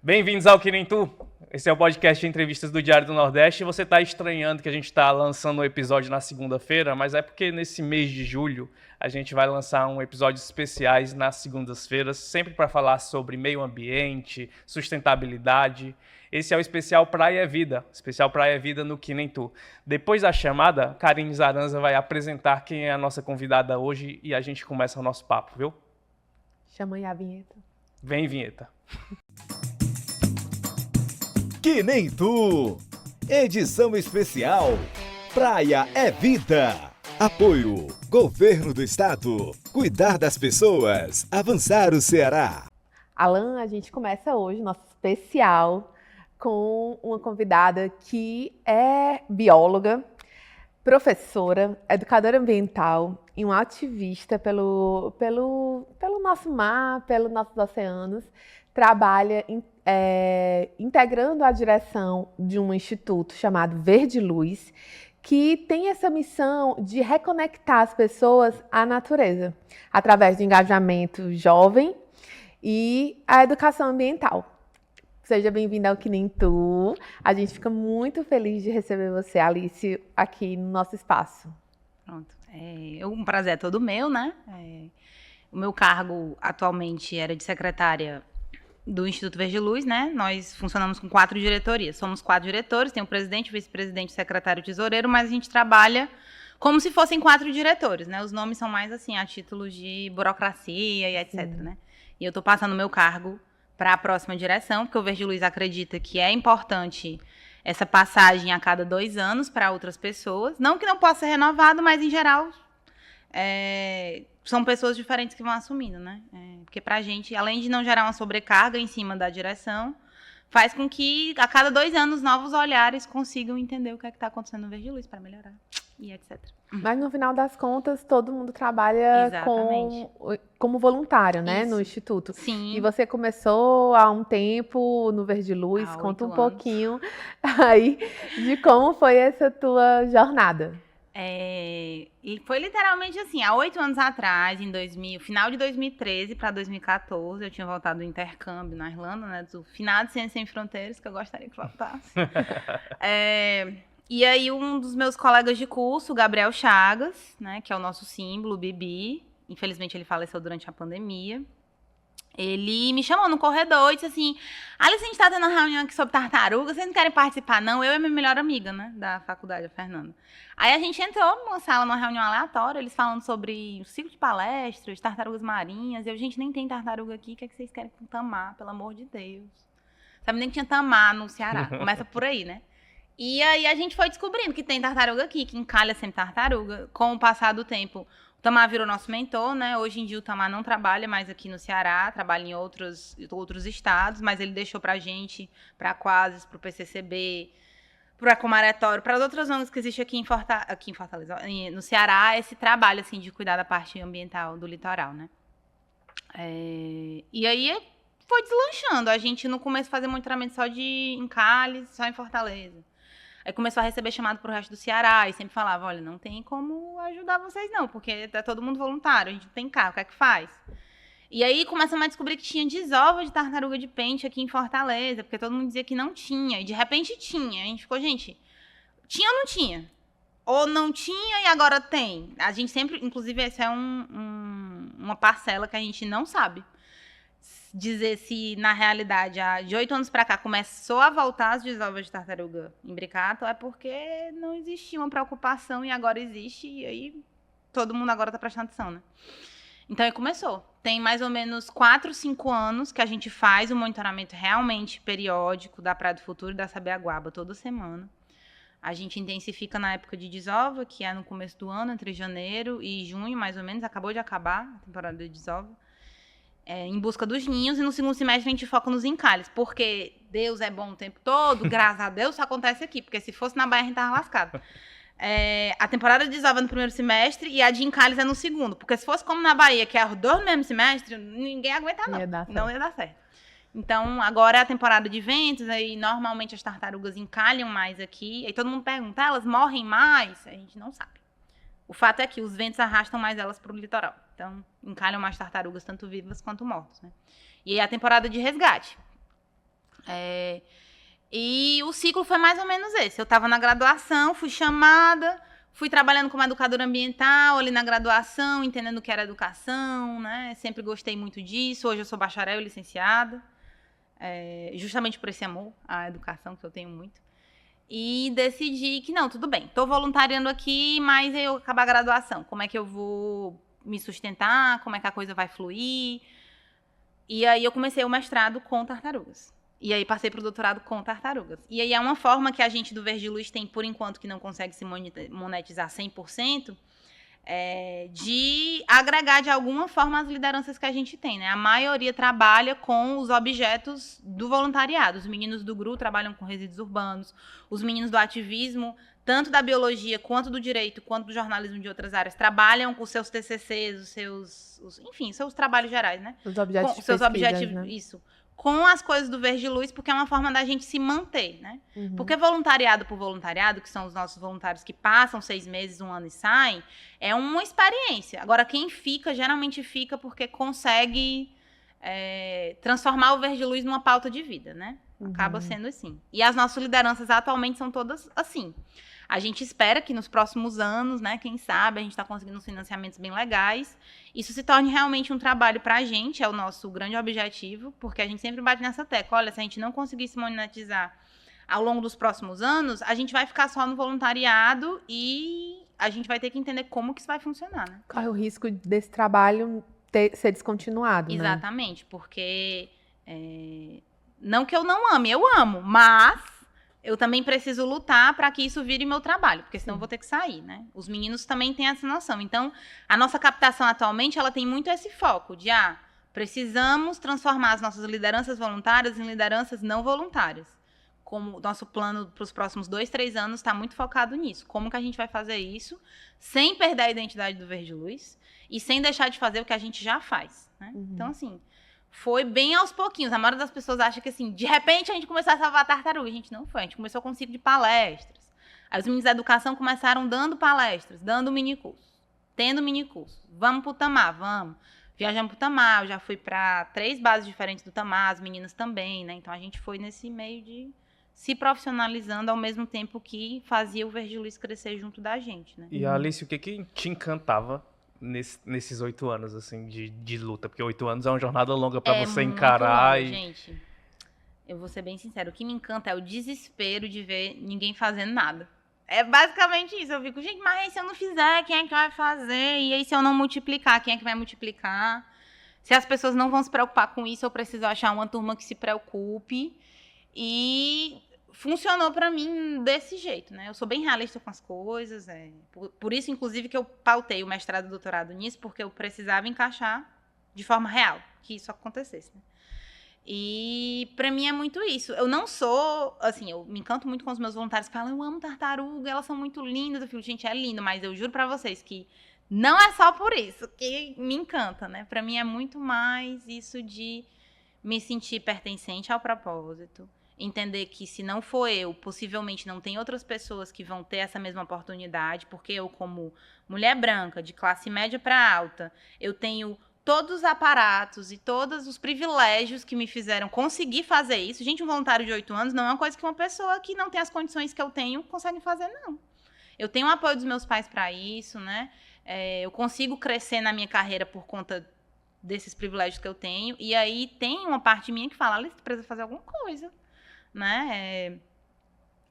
Bem-vindos ao Que Nem Tu. Esse é o podcast de entrevistas do Diário do Nordeste. E você está estranhando que a gente está lançando um episódio na segunda-feira, mas é porque nesse mês de julho a gente vai lançar um episódios especiais nas segundas-feiras, sempre para falar sobre meio ambiente, sustentabilidade. Esse é o especial Praia é Vida, especial Praia é Vida no Que Nem Tu. Depois da chamada, Karine Zaranza vai apresentar quem é a nossa convidada hoje e a gente começa o nosso papo, viu? Chama aí a vinheta. Vem, vinheta. Que Nem Tu, edição especial Praia é Vida. Apoio Governo do Estado. Cuidar das pessoas, avançar o Ceará. Alan, a gente começa hoje nosso especial com uma convidada que é bióloga, professora, educadora ambiental e uma ativista pelo nosso mar, pelos nossos oceanos. Trabalha integrando a direção de um instituto chamado Verde Luz, que tem essa missão de reconectar as pessoas à natureza, através do engajamento jovem e a educação ambiental. Seja bem-vinda ao Que Nem Tu. A gente fica muito feliz de receber você, Alice, aqui no nosso espaço. Pronto. Um prazer é todo meu, né? O meu cargo atualmente era de secretária do Instituto Verde Luz, né? Nós funcionamos com 4 diretorias. Somos 4 diretores, tem o presidente, o vice-presidente, o secretário e o tesoureiro, mas a gente trabalha como se fossem 4 diretores, né? Os nomes são mais assim, a título de burocracia e etc, né? E eu estou passando o meu cargo para a próxima direção, porque o Verde Luz acredita que é importante essa passagem a cada 2 anos para outras pessoas. Não que não possa ser renovado, mas em geral são pessoas diferentes que vão assumindo, né? Porque pra gente, além de não gerar uma sobrecarga em cima da direção, faz com que a cada 2 anos novos olhares consigam entender o que é que está acontecendo no Verde Luz para melhorar e etc. Mas no final das contas, todo mundo trabalha como voluntário, né? Isso. No Instituto. Sim. E você começou há um tempo no Verde Luz. Conta um pouquinho aí de como foi essa tua jornada. E foi literalmente assim, há 8 anos atrás, final de 2013 para 2014, eu tinha voltado do intercâmbio na Irlanda, né? Do final de Ciências Sem Fronteiras, que eu gostaria que voltasse. E aí um dos meus colegas de curso, Gabriel Chagas, né, que é o nosso símbolo, o Bibi, infelizmente ele faleceu durante a pandemia, ele me chamou no corredor e disse assim: Alice, a gente tá tendo uma reunião aqui sobre tartaruga, vocês não querem participar não? Eu e minha melhor amiga, né, da faculdade, a Fernanda. Aí a gente entrou numa sala, numa reunião aleatória, eles falando sobre o ciclo de palestras, de tartarugas marinhas, e eu, gente, nem tem tartaruga aqui, o que é que vocês querem com tamar, pelo amor de Deus? Sabe nem que tinha tamar no Ceará, começa por aí, né? E aí a gente foi descobrindo que tem tartaruga aqui, que encalha sempre tartaruga. Com o passar do tempo, o Tamar virou nosso mentor, né? Hoje em dia o Tamar não trabalha mais aqui no Ceará, trabalha em outros estados, mas ele deixou pra gente, pra Quases, pro PCCB, pro Ecomaretório, para as outras ONGs que existem aqui em Fortaleza, no Ceará, esse trabalho assim de cuidar da parte ambiental do litoral, né? E aí foi deslanchando. A gente no começo fazia monitoramento só de encalhes, só em Fortaleza. Aí começou a receber chamado pro resto do Ceará e sempre falava, olha, não tem como ajudar vocês não, porque tá todo mundo voluntário, a gente não tem carro, o que é que faz? E aí começamos a descobrir que tinha desova de tartaruga de pente aqui em Fortaleza, porque todo mundo dizia que não tinha, e de repente tinha. A gente ficou, gente, tinha ou não tinha? Ou não tinha e agora tem? A gente sempre, inclusive, essa é uma parcela que a gente não sabe dizer se, na realidade, de 8 anos para cá, começou a voltar as desovas de tartaruga imbricato, é porque não existia uma preocupação e agora existe, e aí todo mundo agora está prestando atenção, né? Então, aí começou. Tem mais ou menos 4, 5 anos que a gente faz um monitoramento realmente periódico da Praia do Futuro e da Sabiaguaba toda semana. A gente intensifica na época de desova, que é no começo do ano, entre janeiro e junho, mais ou menos. Acabou de acabar a temporada de desova. Em busca dos ninhos, e no segundo semestre a gente foca nos encalhes, porque Deus é bom o tempo todo, graças a Deus isso acontece aqui, porque se fosse na Bahia a gente tava lascado. A temporada de desova é no primeiro semestre e a de encalhes é no segundo, porque se fosse como na Bahia, que é os 2 no mesmo semestre, ninguém ia aguentar não ia dar certo. Então, agora é a temporada de ventos, aí normalmente as tartarugas encalham mais aqui, aí todo mundo pergunta, elas morrem mais? A gente não sabe. O fato é que os ventos arrastam mais elas para o litoral. Então, encalham mais tartarugas, tanto vivas quanto mortas, né? E aí a temporada de resgate. E o ciclo foi mais ou menos esse. Eu estava na graduação, fui chamada, fui trabalhando como educadora ambiental ali na graduação, entendendo o que era educação, né? Sempre gostei muito disso. Hoje eu sou bacharel e licenciada, justamente por esse amor à educação que eu tenho muito. E decidi que não, tudo bem, estou voluntariando aqui, mas eu acabar a graduação. Como é que eu vou me sustentar? Como é que a coisa vai fluir? E aí eu comecei o mestrado com tartarugas. E aí passei para o doutorado com tartarugas. E aí é uma forma que a gente do Verde Luz tem, por enquanto, que não consegue se monetizar 100%, de agregar de alguma forma as lideranças que a gente tem, né? A maioria trabalha com os objetos do voluntariado. Os meninos do GRU trabalham com resíduos urbanos, os meninos do ativismo, tanto da biologia, quanto do direito, quanto do jornalismo de outras áreas, trabalham com os seus TCCs, enfim, seus trabalhos gerais, né? Os objetos com de seus pesquisa, objetivos, né? isso. Com as coisas do Verde Luz, porque é uma forma da gente se manter, né? Uhum. Porque voluntariado por voluntariado, que são os nossos voluntários que passam 6 meses, 1 ano e saem, é uma experiência. Agora, quem fica, geralmente fica porque consegue transformar o Verde Luz numa pauta de vida, né? Acaba sendo assim. E as nossas lideranças atualmente são todas assim. A gente espera que nos próximos anos, né, quem sabe, a gente está conseguindo uns financiamentos bem legais, isso se torne realmente um trabalho para a gente, é o nosso grande objetivo, porque a gente sempre bate nessa tecla. Olha, se a gente não conseguir se monetizar ao longo dos próximos anos, a gente vai ficar só no voluntariado e a gente vai ter que entender como que isso vai funcionar, né? Corre o risco desse trabalho ser descontinuado, né? Exatamente, porque não que eu não ame, eu amo, mas eu também preciso lutar para que isso vire meu trabalho, porque senão eu vou ter que sair, né? Os meninos também têm essa noção. Então, a nossa captação atualmente, ela tem muito esse foco de, precisamos transformar as nossas lideranças voluntárias em lideranças não voluntárias. Como o nosso plano para os próximos 2, 3 anos está muito focado nisso. Como que a gente vai fazer isso sem perder a identidade do Verde Luz e sem deixar de fazer o que a gente já faz, né? Então, assim, foi bem aos pouquinhos. A maioria das pessoas acha que, assim, de repente a gente começou a salvar a tartaruga. A gente não foi. A gente começou com um ciclo de palestras. Aí os meninos da educação começaram dando palestras, dando minicursos, tendo minicursos. Vamos pro Tamar, vamos. Viajamos pro Tamar. Eu já fui para 3 bases diferentes do Tamar, as meninas também, né? Então a gente foi nesse meio de se profissionalizando ao mesmo tempo que fazia o Verde Luz crescer junto da gente, né? E Alice, o que te encantava nesses 8 anos, assim, de luta? Porque 8 anos é uma jornada longa pra você muito encarar longo, gente. Eu vou ser bem sincera, o que me encanta é o desespero de ver ninguém fazendo nada. É basicamente isso. Eu fico, gente, mas se eu não fizer, quem é que vai fazer? E aí, se eu não multiplicar, quem é que vai multiplicar? Se as pessoas não vão se preocupar com isso, eu preciso achar uma turma que se preocupe. E funcionou pra mim desse jeito, né? Eu sou bem realista com as coisas. Por isso, inclusive, que eu pautei o mestrado e o doutorado nisso, porque eu precisava encaixar de forma real que isso acontecesse, né? E pra mim é muito isso. Eu não sou, assim, eu me encanto muito com os meus voluntários que falam, eu amo tartaruga, elas são muito lindas. Eu fico, gente, é lindo, mas eu juro pra vocês que não é só por isso que me encanta, né? Pra mim é muito mais isso de me sentir pertencente ao propósito, entender que se não for eu, possivelmente não tem outras pessoas que vão ter essa mesma oportunidade, porque eu, como mulher branca, de classe média pra alta, eu tenho todos os aparatos e todos os privilégios que me fizeram conseguir fazer isso. Gente, um voluntário de 8 anos não é uma coisa que uma pessoa que não tem as condições que eu tenho consegue fazer, não. Eu tenho o apoio dos meus pais para isso, né? Eu consigo crescer na minha carreira por conta desses privilégios que eu tenho. E aí tem uma parte minha que fala, Alice, você precisa fazer alguma coisa, né?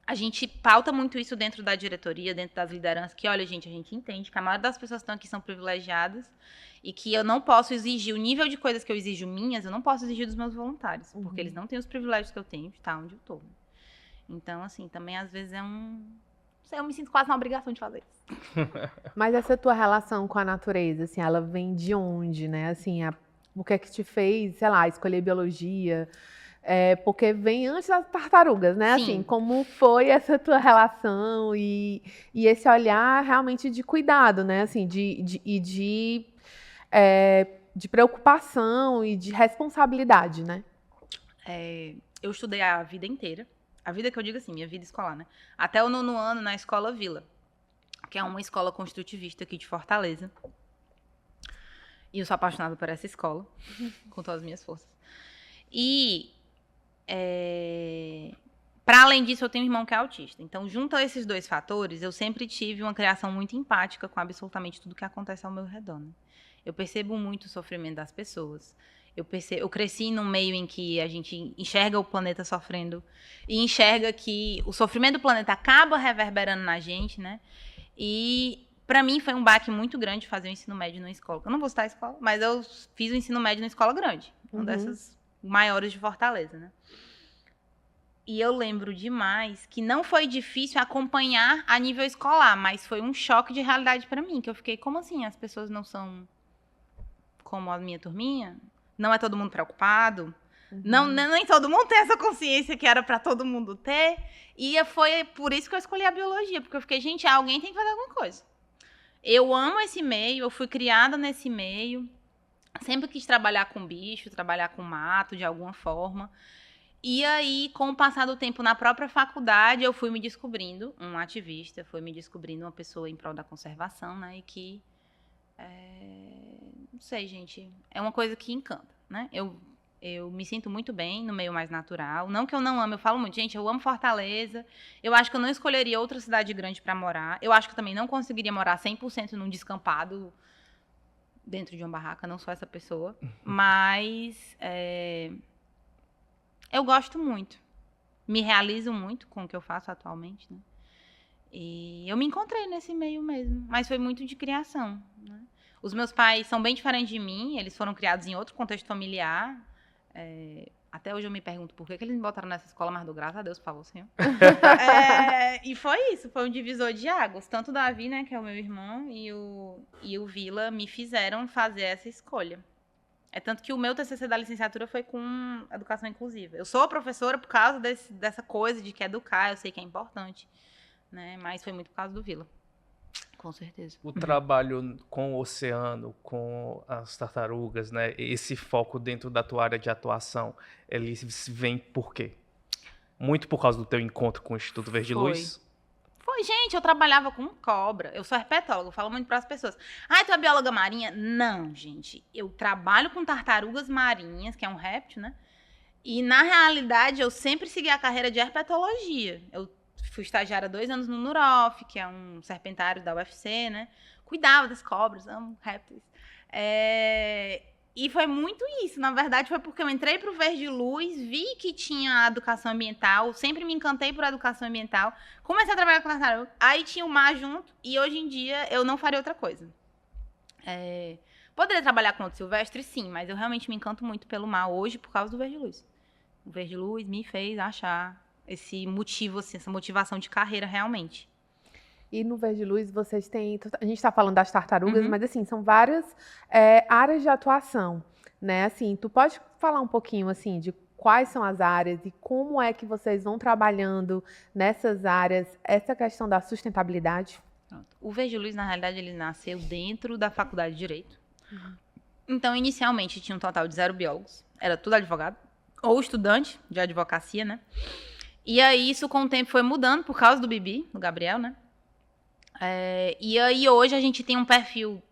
A gente pauta muito isso dentro da diretoria, dentro das lideranças, que, olha, gente, a gente entende que a maioria das pessoas que estão aqui são privilegiadas e que eu não posso exigir o nível de coisas que eu exijo minhas, eu não posso exigir dos meus voluntários, porque eles não têm os privilégios que eu tenho de estar onde eu tô. Então, assim, também às vezes eu me sinto quase na obrigação de fazer isso. Mas essa tua relação com a natureza, assim, ela vem de onde, né? Assim, o que é que te fez, sei lá, escolher biologia? Porque vem antes das tartarugas, né? Sim. Assim, como foi essa tua relação e esse olhar realmente de cuidado, né? Assim, de preocupação e de responsabilidade, né? Eu estudei a vida inteira. A vida que eu digo assim, minha vida escolar, né? Até o 9º ano na Escola Vila, que é uma escola construtivista aqui de Fortaleza. E eu sou apaixonada por essa escola, com todas as minhas forças. E Para além disso, eu tenho um irmão que é autista. Então, junto a esses dois fatores, eu sempre tive uma criação muito empática com absolutamente tudo que acontece ao meu redor. Né? Eu percebo muito o sofrimento das pessoas. Eu cresci num meio em que a gente enxerga o planeta sofrendo e enxerga que o sofrimento do planeta acaba reverberando na gente, né? E para mim foi um baque muito grande fazer o ensino médio numa escola. Eu não vou citar a escola, mas eu fiz o ensino médio numa escola grande, uma dessas maiores de Fortaleza, né? E eu lembro demais que não foi difícil acompanhar a nível escolar, mas foi um choque de realidade para mim, que eu fiquei, como assim? As pessoas não são como a minha turminha? Não é todo mundo preocupado? Não, nem todo mundo tem essa consciência que era para todo mundo ter. E foi por isso que eu escolhi a biologia, porque eu fiquei, gente, alguém tem que fazer alguma coisa. Eu amo esse meio, eu fui criada nesse meio, sempre quis trabalhar com bicho, trabalhar com mato de alguma forma. E aí, com o passar do tempo na própria faculdade, eu fui me descobrindo um ativista, fui me descobrindo uma pessoa em prol da conservação, né? E que, não sei, gente, é uma coisa que encanta, né? Eu me sinto muito bem no meio mais natural. Não que eu não ame, eu falo muito, gente, eu amo Fortaleza. Eu acho que eu não escolheria outra cidade grande para morar. Eu acho que eu também não conseguiria morar 100% num descampado dentro de uma barraca, não sou essa pessoa. Mas eu gosto muito. Me realizo muito com o que eu faço atualmente, né? E eu me encontrei nesse meio mesmo. Mas foi muito de criação, né? Os meus pais são bem diferentes de mim. Eles foram criados em outro contexto familiar. Até hoje eu me pergunto por que eles me botaram nessa escola, mas dou graças a Deus, por favor, Senhor. E foi isso, foi um divisor de águas. Tanto o Davi, né, que é o meu irmão, e o Vila me fizeram fazer essa escolha. É tanto que o meu TCC da licenciatura foi com educação inclusiva. Eu sou professora por causa dessa coisa de que educar, eu sei que é importante, né? Mas foi muito por causa do Vila. Com certeza. O trabalho com o oceano, com as tartarugas, né? Esse foco dentro da tua área de atuação, ele vem por quê? Muito por causa do teu encontro com o Instituto Verde Luz? Foi, gente, eu trabalhava com cobra. Eu sou herpetóloga, eu falo muito para as pessoas. Ah, tu é bióloga marinha? Não, gente. Eu trabalho com tartarugas marinhas, que é um réptil, né? E, na realidade, eu sempre segui a carreira de herpetologia. Eu fui estagiária 2 anos no NUROF, que é um serpentário da UFC, né? Cuidava das cobras, amo répteis. E foi muito isso. Na verdade, foi porque eu entrei pro Verde Luz, vi que tinha educação ambiental, sempre me encantei por educação ambiental, comecei a trabalhar com tartaruga, aí tinha o mar junto, e hoje em dia eu não faria outra coisa. Poderia trabalhar com outro silvestre, sim, mas eu realmente me encanto muito pelo mar hoje por causa do Verde Luz. O Verde Luz me fez achar esse motivo, assim, essa motivação de carreira realmente. E no Verde Luz vocês têm... A gente está falando das tartarugas, mas assim, são várias áreas de atuação, né? Assim, tu pode falar um pouquinho, assim, de quais são as áreas e como é que vocês vão trabalhando nessas áreas, essa questão da sustentabilidade? Pronto. O Verde Luz, na realidade, ele nasceu dentro da Faculdade de Direito. Então, inicialmente, tinha um total de 0 biólogos. Era tudo advogado. Ou estudante de advocacia, né? E aí, isso com o tempo foi mudando por causa do Bibi, do Gabriel, né? E aí, hoje, a gente tem um perfil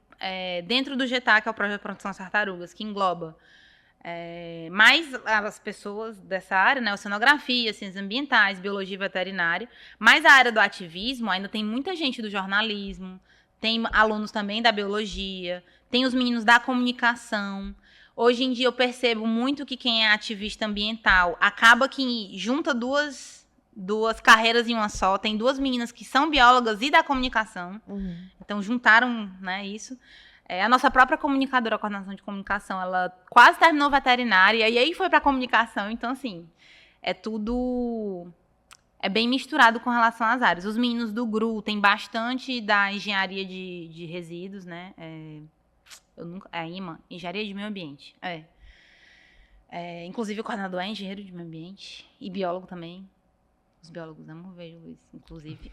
dentro do GETA, que é o Projeto de Proteção às Tartarugas, que engloba mais as pessoas dessa área, né? Oceanografia, ciências ambientais, biologia veterinária. Mas a área do ativismo, ainda tem muita gente do jornalismo, tem alunos também da biologia, tem os meninos da comunicação. Hoje em dia, eu percebo muito que quem é ativista ambiental acaba que junta duas carreiras em uma só. Tem 2 meninas que são biólogas e da comunicação. Então, juntaram, né, isso. A nossa própria comunicadora, a coordenação de comunicação, ela quase terminou veterinária e aí foi para comunicação. Então, assim, tudo... bem misturado com relação às áreas. Os meninos do GRU tem bastante da engenharia de resíduos, né? A IMA, Engenharia de Meio Ambiente. Inclusive, o coordenador é engenheiro de meio ambiente e biólogo também. Os biólogos amam Verde Luz, inclusive.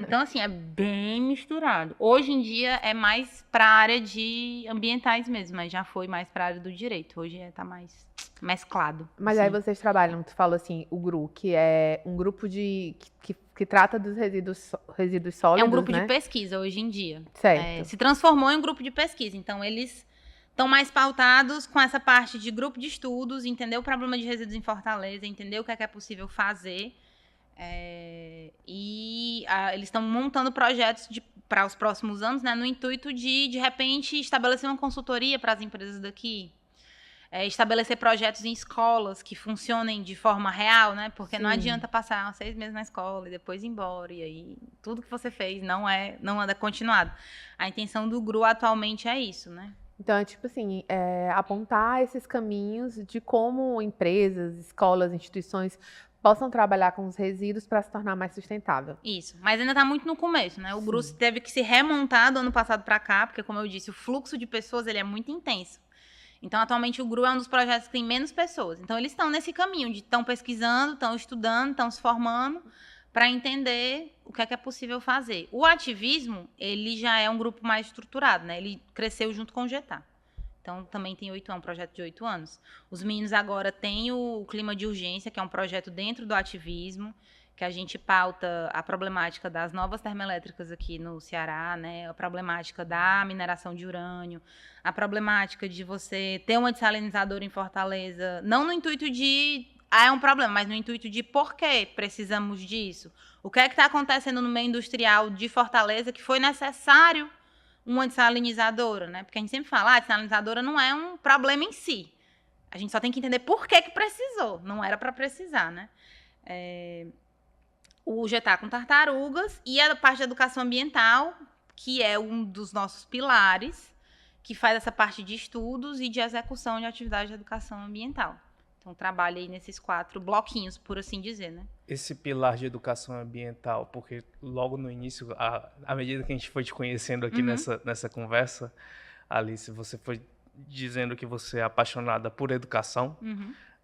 Então, assim, é bem misturado. Hoje em dia é mais para a área de ambientais mesmo, mas já foi mais para a área do direito. Hoje está mais mesclado. Mas assim. aí vocês trabalham, tu falou assim, o GRU, que é um grupo que trata dos resíduos sólidos, É um grupo né? de pesquisa hoje em dia. Certo. Se transformou em um grupo de pesquisa. Então, eles estão mais pautados com essa parte de grupo de estudos, entender o problema de resíduos em Fortaleza, entender o que é possível fazer. Eles estão montando projetos para os próximos anos, né, no intuito de repente, estabelecer uma consultoria para as empresas daqui. Estabelecer projetos em escolas que funcionem de forma real, né? Porque não adianta passar 6 meses na escola e depois ir embora. E aí, tudo que você fez não anda continuado. A intenção do GRU atualmente é isso, né? Então, tipo assim, apontar esses caminhos de como empresas, escolas, instituições possam trabalhar com os resíduos para se tornar mais sustentável. Isso, mas ainda está muito no começo, né? O GRU teve que se remontar do ano passado para cá, porque, como eu disse, o fluxo de pessoas ele é muito intenso. Então, atualmente, o GRU é um dos projetos que tem menos pessoas. Então, eles estão nesse caminho de estão pesquisando, estão estudando, estão se formando para entender o que é possível fazer. O ativismo, ele já é um grupo mais estruturado, né? Ele cresceu junto com o GETAR. Então, também tem um projeto de 8 anos. Os meninos agora têm o Clima de Urgência, que é um projeto dentro do ativismo, que a gente pauta a problemática das novas termoelétricas aqui no Ceará, né? A problemática da mineração de urânio, a problemática de você ter uma dessalinizadora em Fortaleza, não no intuito de é um problema, mas no intuito de por que precisamos disso. O que é que está acontecendo no meio industrial de Fortaleza que foi necessário uma dessalinizadora, né? Porque a gente sempre fala, a dessalinizadora não é um problema em si. A gente só tem que entender por que precisou. Não era para precisar, né? O GETAR com tartarugas e a parte de educação ambiental, que é um dos nossos pilares, que faz essa parte de estudos e de execução de atividades de educação ambiental. Então, trabalha aí nesses 4 bloquinhos, por assim dizer, né? Esse pilar de educação ambiental, porque logo no início, à medida que a gente foi te conhecendo aqui nessa conversa, Alice, você foi dizendo que você é apaixonada por educação,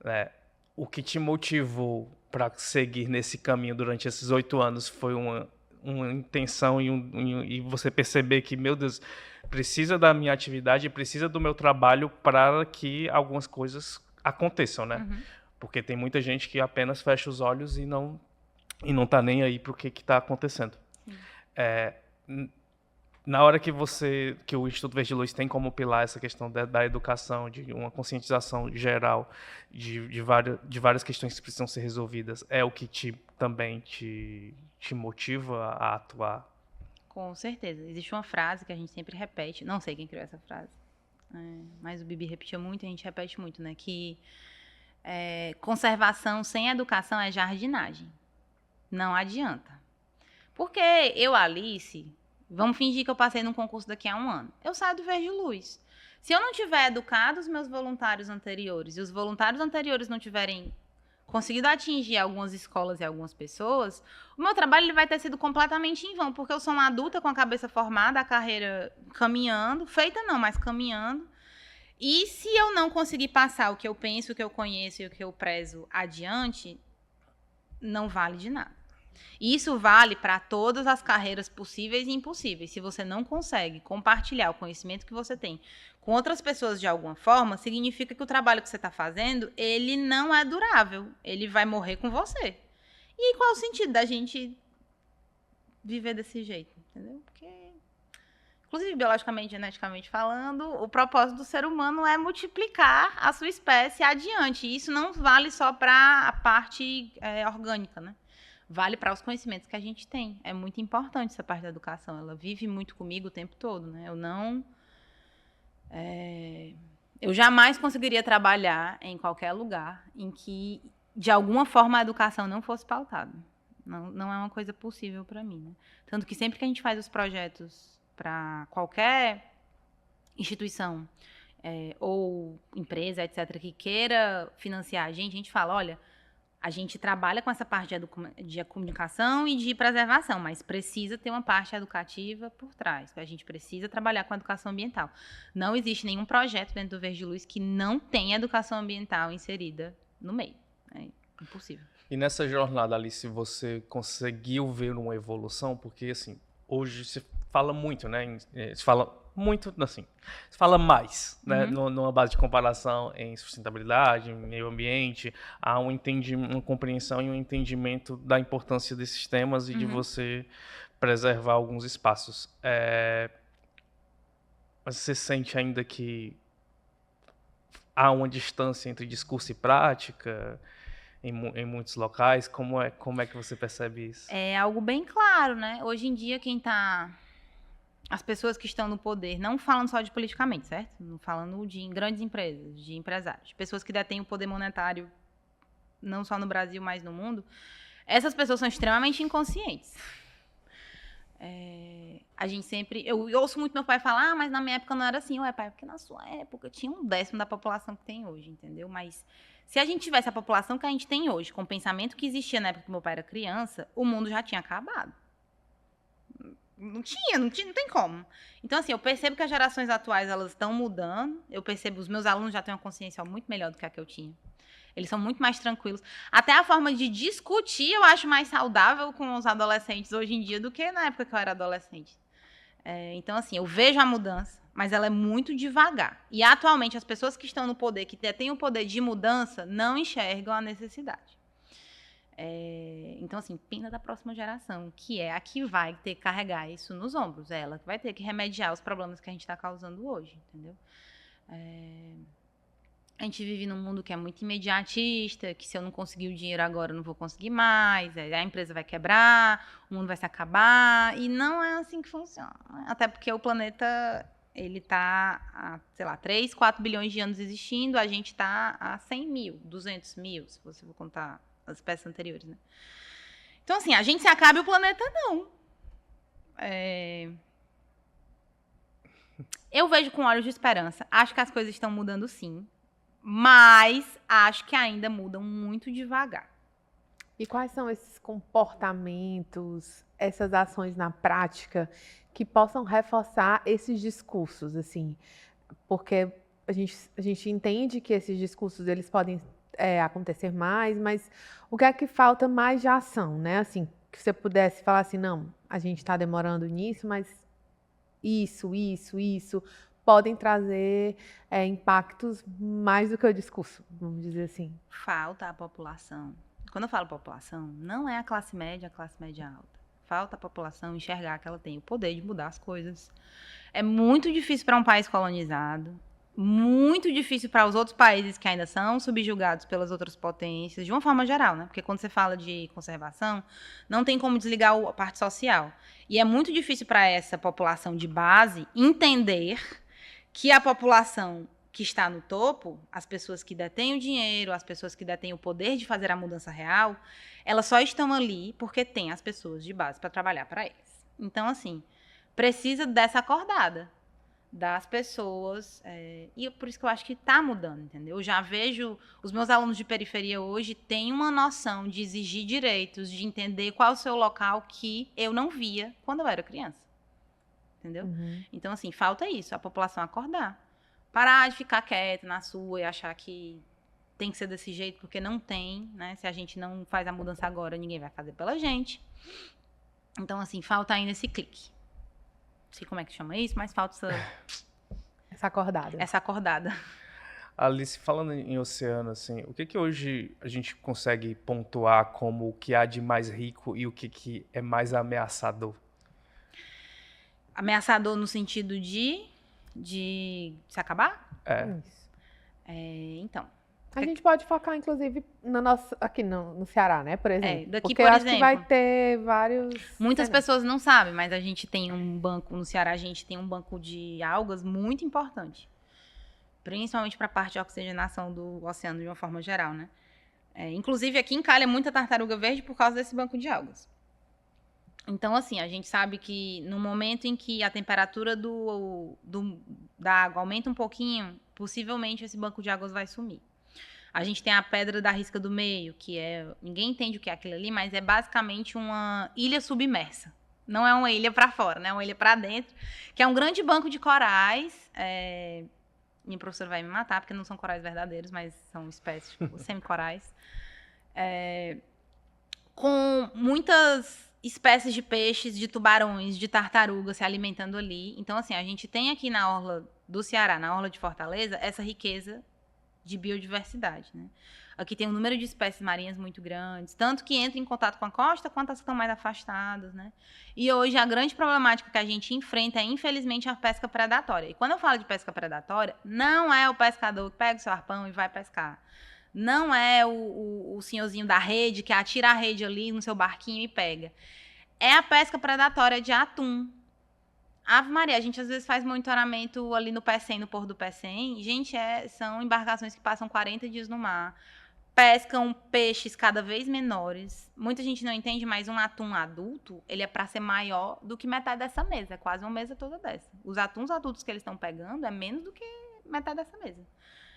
né? O que te motivou para seguir nesse caminho durante esses 8 anos foi uma intenção e você perceber que, meu Deus, precisa da minha atividade, precisa do meu trabalho para que algumas coisas aconteçam, né? Porque tem muita gente que apenas fecha os olhos e não tá nem aí para o que está acontecendo. Na hora que o Instituto Verde Luz tem como pilar essa questão da educação, de uma conscientização geral de várias questões que precisam ser resolvidas, é o que também te motiva a atuar? Com certeza. Existe uma frase que a gente sempre repete, não sei quem criou essa frase, mas o Bibi repetia muito e a gente repete muito, né? Que conservação sem educação é jardinagem. Não adianta. Porque eu, Alice... Vamos fingir que eu passei num concurso daqui a 1 ano. Eu saio do Verde Luz. Se eu não tiver educado os meus voluntários anteriores e os voluntários anteriores não tiverem conseguido atingir algumas escolas e algumas pessoas, o meu trabalho ele vai ter sido completamente em vão, porque eu sou uma adulta com a cabeça formada, a carreira caminhando, feita não, mas caminhando. E se eu não conseguir passar o que eu penso, o que eu conheço e o que eu prezo adiante, não vale de nada. Isso vale para todas as carreiras possíveis e impossíveis. Se você não consegue compartilhar o conhecimento que você tem com outras pessoas de alguma forma, significa que o trabalho que você está fazendo, ele não é durável. Ele vai morrer com você. E qual é o sentido da gente viver desse jeito? Entendeu? Porque, inclusive, biologicamente, geneticamente falando, o propósito do ser humano é multiplicar a sua espécie adiante. E isso não vale só para a parte orgânica, né? Vale para os conhecimentos que a gente tem. É muito importante essa parte da educação. Ela vive muito comigo o tempo todo, né? Eu jamais conseguiria trabalhar em qualquer lugar em que, de alguma forma, a educação não fosse pautada. Não é uma coisa possível para mim, né? Tanto que sempre que a gente faz os projetos para qualquer instituição ou empresa, etc., que queira financiar a gente fala, olha, a gente trabalha com essa parte de comunicação e de preservação, mas precisa ter uma parte educativa por trás. A gente precisa trabalhar com a educação ambiental. Não existe nenhum projeto dentro do Verde Luz que não tenha educação ambiental inserida no meio. É impossível. E nessa jornada, Alice, você conseguiu ver uma evolução? Porque, assim, hoje se fala muito, né? Se fala muito, assim, se fala mais, né? Numa base de comparação em sustentabilidade, em meio ambiente, há uma compreensão e um entendimento da importância desses temas e de você preservar alguns espaços. Mas você sente ainda que há uma distância entre discurso e prática em muitos locais? Como é que você percebe isso? É algo bem claro, né? Hoje em dia, as pessoas que estão no poder, não falando só de politicamente, certo? Não falando de grandes empresas, de empresários, pessoas que detêm o poder monetário, não só no Brasil, mas no mundo, essas pessoas são extremamente inconscientes. A gente sempre... Eu ouço muito meu pai falar, mas na minha época não era assim. Ué, pai, porque na sua época tinha 1/10 da população que tem hoje, entendeu? Mas se a gente tivesse a população que a gente tem hoje, com o pensamento que existia na época que meu pai era criança, o mundo já tinha acabado. Não tem como. Então, assim, eu percebo que as gerações atuais, elas estão mudando. Eu percebo, os meus alunos já têm uma consciência muito melhor do que a que eu tinha. Eles são muito mais tranquilos. Até a forma de discutir eu acho mais saudável com os adolescentes hoje em dia do que na época que eu era adolescente. Então, assim, eu vejo a mudança, mas ela é muito devagar. E, atualmente, as pessoas que estão no poder, que têm o poder de mudança, não enxergam a necessidade. Então, assim, pena da próxima geração, que é a que vai ter que carregar isso nos ombros. É ela que vai ter que remediar os problemas que a gente está causando hoje, entendeu? A gente vive num mundo que é muito imediatista, que se eu não conseguir o dinheiro agora, eu não vou conseguir mais, a empresa vai quebrar, o mundo vai se acabar, e não é assim que funciona. Até porque o planeta, ele está há, sei lá, 3, 4 bilhões de anos existindo, a gente está há 100 mil, 200 mil, se você for contar as espécies anteriores, né? Então, assim, a gente se acaba e o planeta não. Eu vejo com olhos de esperança. Acho que as coisas estão mudando, sim. Mas acho que ainda mudam muito devagar. E quais são esses comportamentos, essas ações na prática que possam reforçar esses discursos, assim? Porque a gente entende que esses discursos, eles podem acontecer mais, mas o que é que falta mais de ação, né? Assim, que você pudesse falar assim, não, a gente está demorando nisso, mas isso podem trazer impactos mais do que o discurso, vamos dizer assim. Falta a população. Quando eu falo população, não é a classe média alta. Falta a população enxergar que ela tem o poder de mudar as coisas. É muito difícil para um país colonizado, muito difícil para os outros países que ainda são subjugados pelas outras potências, de uma forma geral, né? Porque quando você fala de conservação, não tem como desligar a parte social. E é muito difícil para essa população de base entender que a população que está no topo, as pessoas que detêm o dinheiro, as pessoas que detêm o poder de fazer a mudança real, elas só estão ali porque tem as pessoas de base para trabalhar para eles. Então, assim, precisa dessa acordada das pessoas, e por isso que eu acho que está mudando, entendeu? Eu já vejo, os meus alunos de periferia hoje têm uma noção de exigir direitos, de entender qual é o seu local que eu não via quando eu era criança, entendeu? Uhum. Então, assim, falta isso, a população acordar. Parar de ficar quieta na sua e achar que tem que ser desse jeito, porque não tem, né? Se a gente não faz a mudança agora, ninguém vai fazer pela gente. Então, assim, falta ainda esse clique. Não sei como é que chama isso, mas falta essa acordada. Alice, falando em oceano, assim, o que hoje a gente consegue pontuar como o que há de mais rico e o que é mais ameaçador? Ameaçador no sentido de se acabar? Isso. Então. A gente pode focar, inclusive, aqui no Ceará, né? Por exemplo. Daqui, porque por eu exemplo, acho que vai ter vários... Muitas pessoas não sabem, mas a gente tem um banco, no Ceará, a gente tem um banco de algas muito importante. Principalmente para a parte de oxigenação do oceano, de uma forma geral, né? Inclusive, aqui encalha muita tartaruga verde por causa desse banco de algas. Então, assim, a gente sabe que no momento em que a temperatura da água aumenta um pouquinho, possivelmente esse banco de águas vai sumir. A gente tem a Pedra da Risca do Meio, que ninguém entende o que é aquilo ali, mas é basicamente uma ilha submersa. Não é uma ilha para fora, né? É uma ilha para dentro, que é um grande banco de corais. Minha professora vai me matar, porque não são corais verdadeiros, mas são espécies, tipo, semi-corais. Com muitas espécies de peixes, de tubarões, de tartarugas se alimentando ali. Então, assim, a gente tem aqui na orla do Ceará, na orla de Fortaleza, essa riqueza de biodiversidade, né? Aqui tem um número de espécies marinhas muito grandes, tanto que entra em contato com a costa, quanto as que estão mais afastadas, né? E hoje a grande problemática que a gente enfrenta é, infelizmente, a pesca predatória. E quando eu falo de pesca predatória, não é o pescador que pega o seu arpão e vai pescar. Não é o senhorzinho da rede que atira a rede ali no seu barquinho e pega. É a pesca predatória de atum. Ave Maria, a gente às vezes faz monitoramento ali no Pecém, no Porto do Pecém. Gente, são embarcações que passam 40 dias no mar, pescam peixes cada vez menores. Muita gente não entende, mas um atum adulto, ele é para ser maior do que metade dessa mesa, é quase uma mesa toda dessa. Os atuns adultos que eles estão pegando é menos do que metade dessa mesa.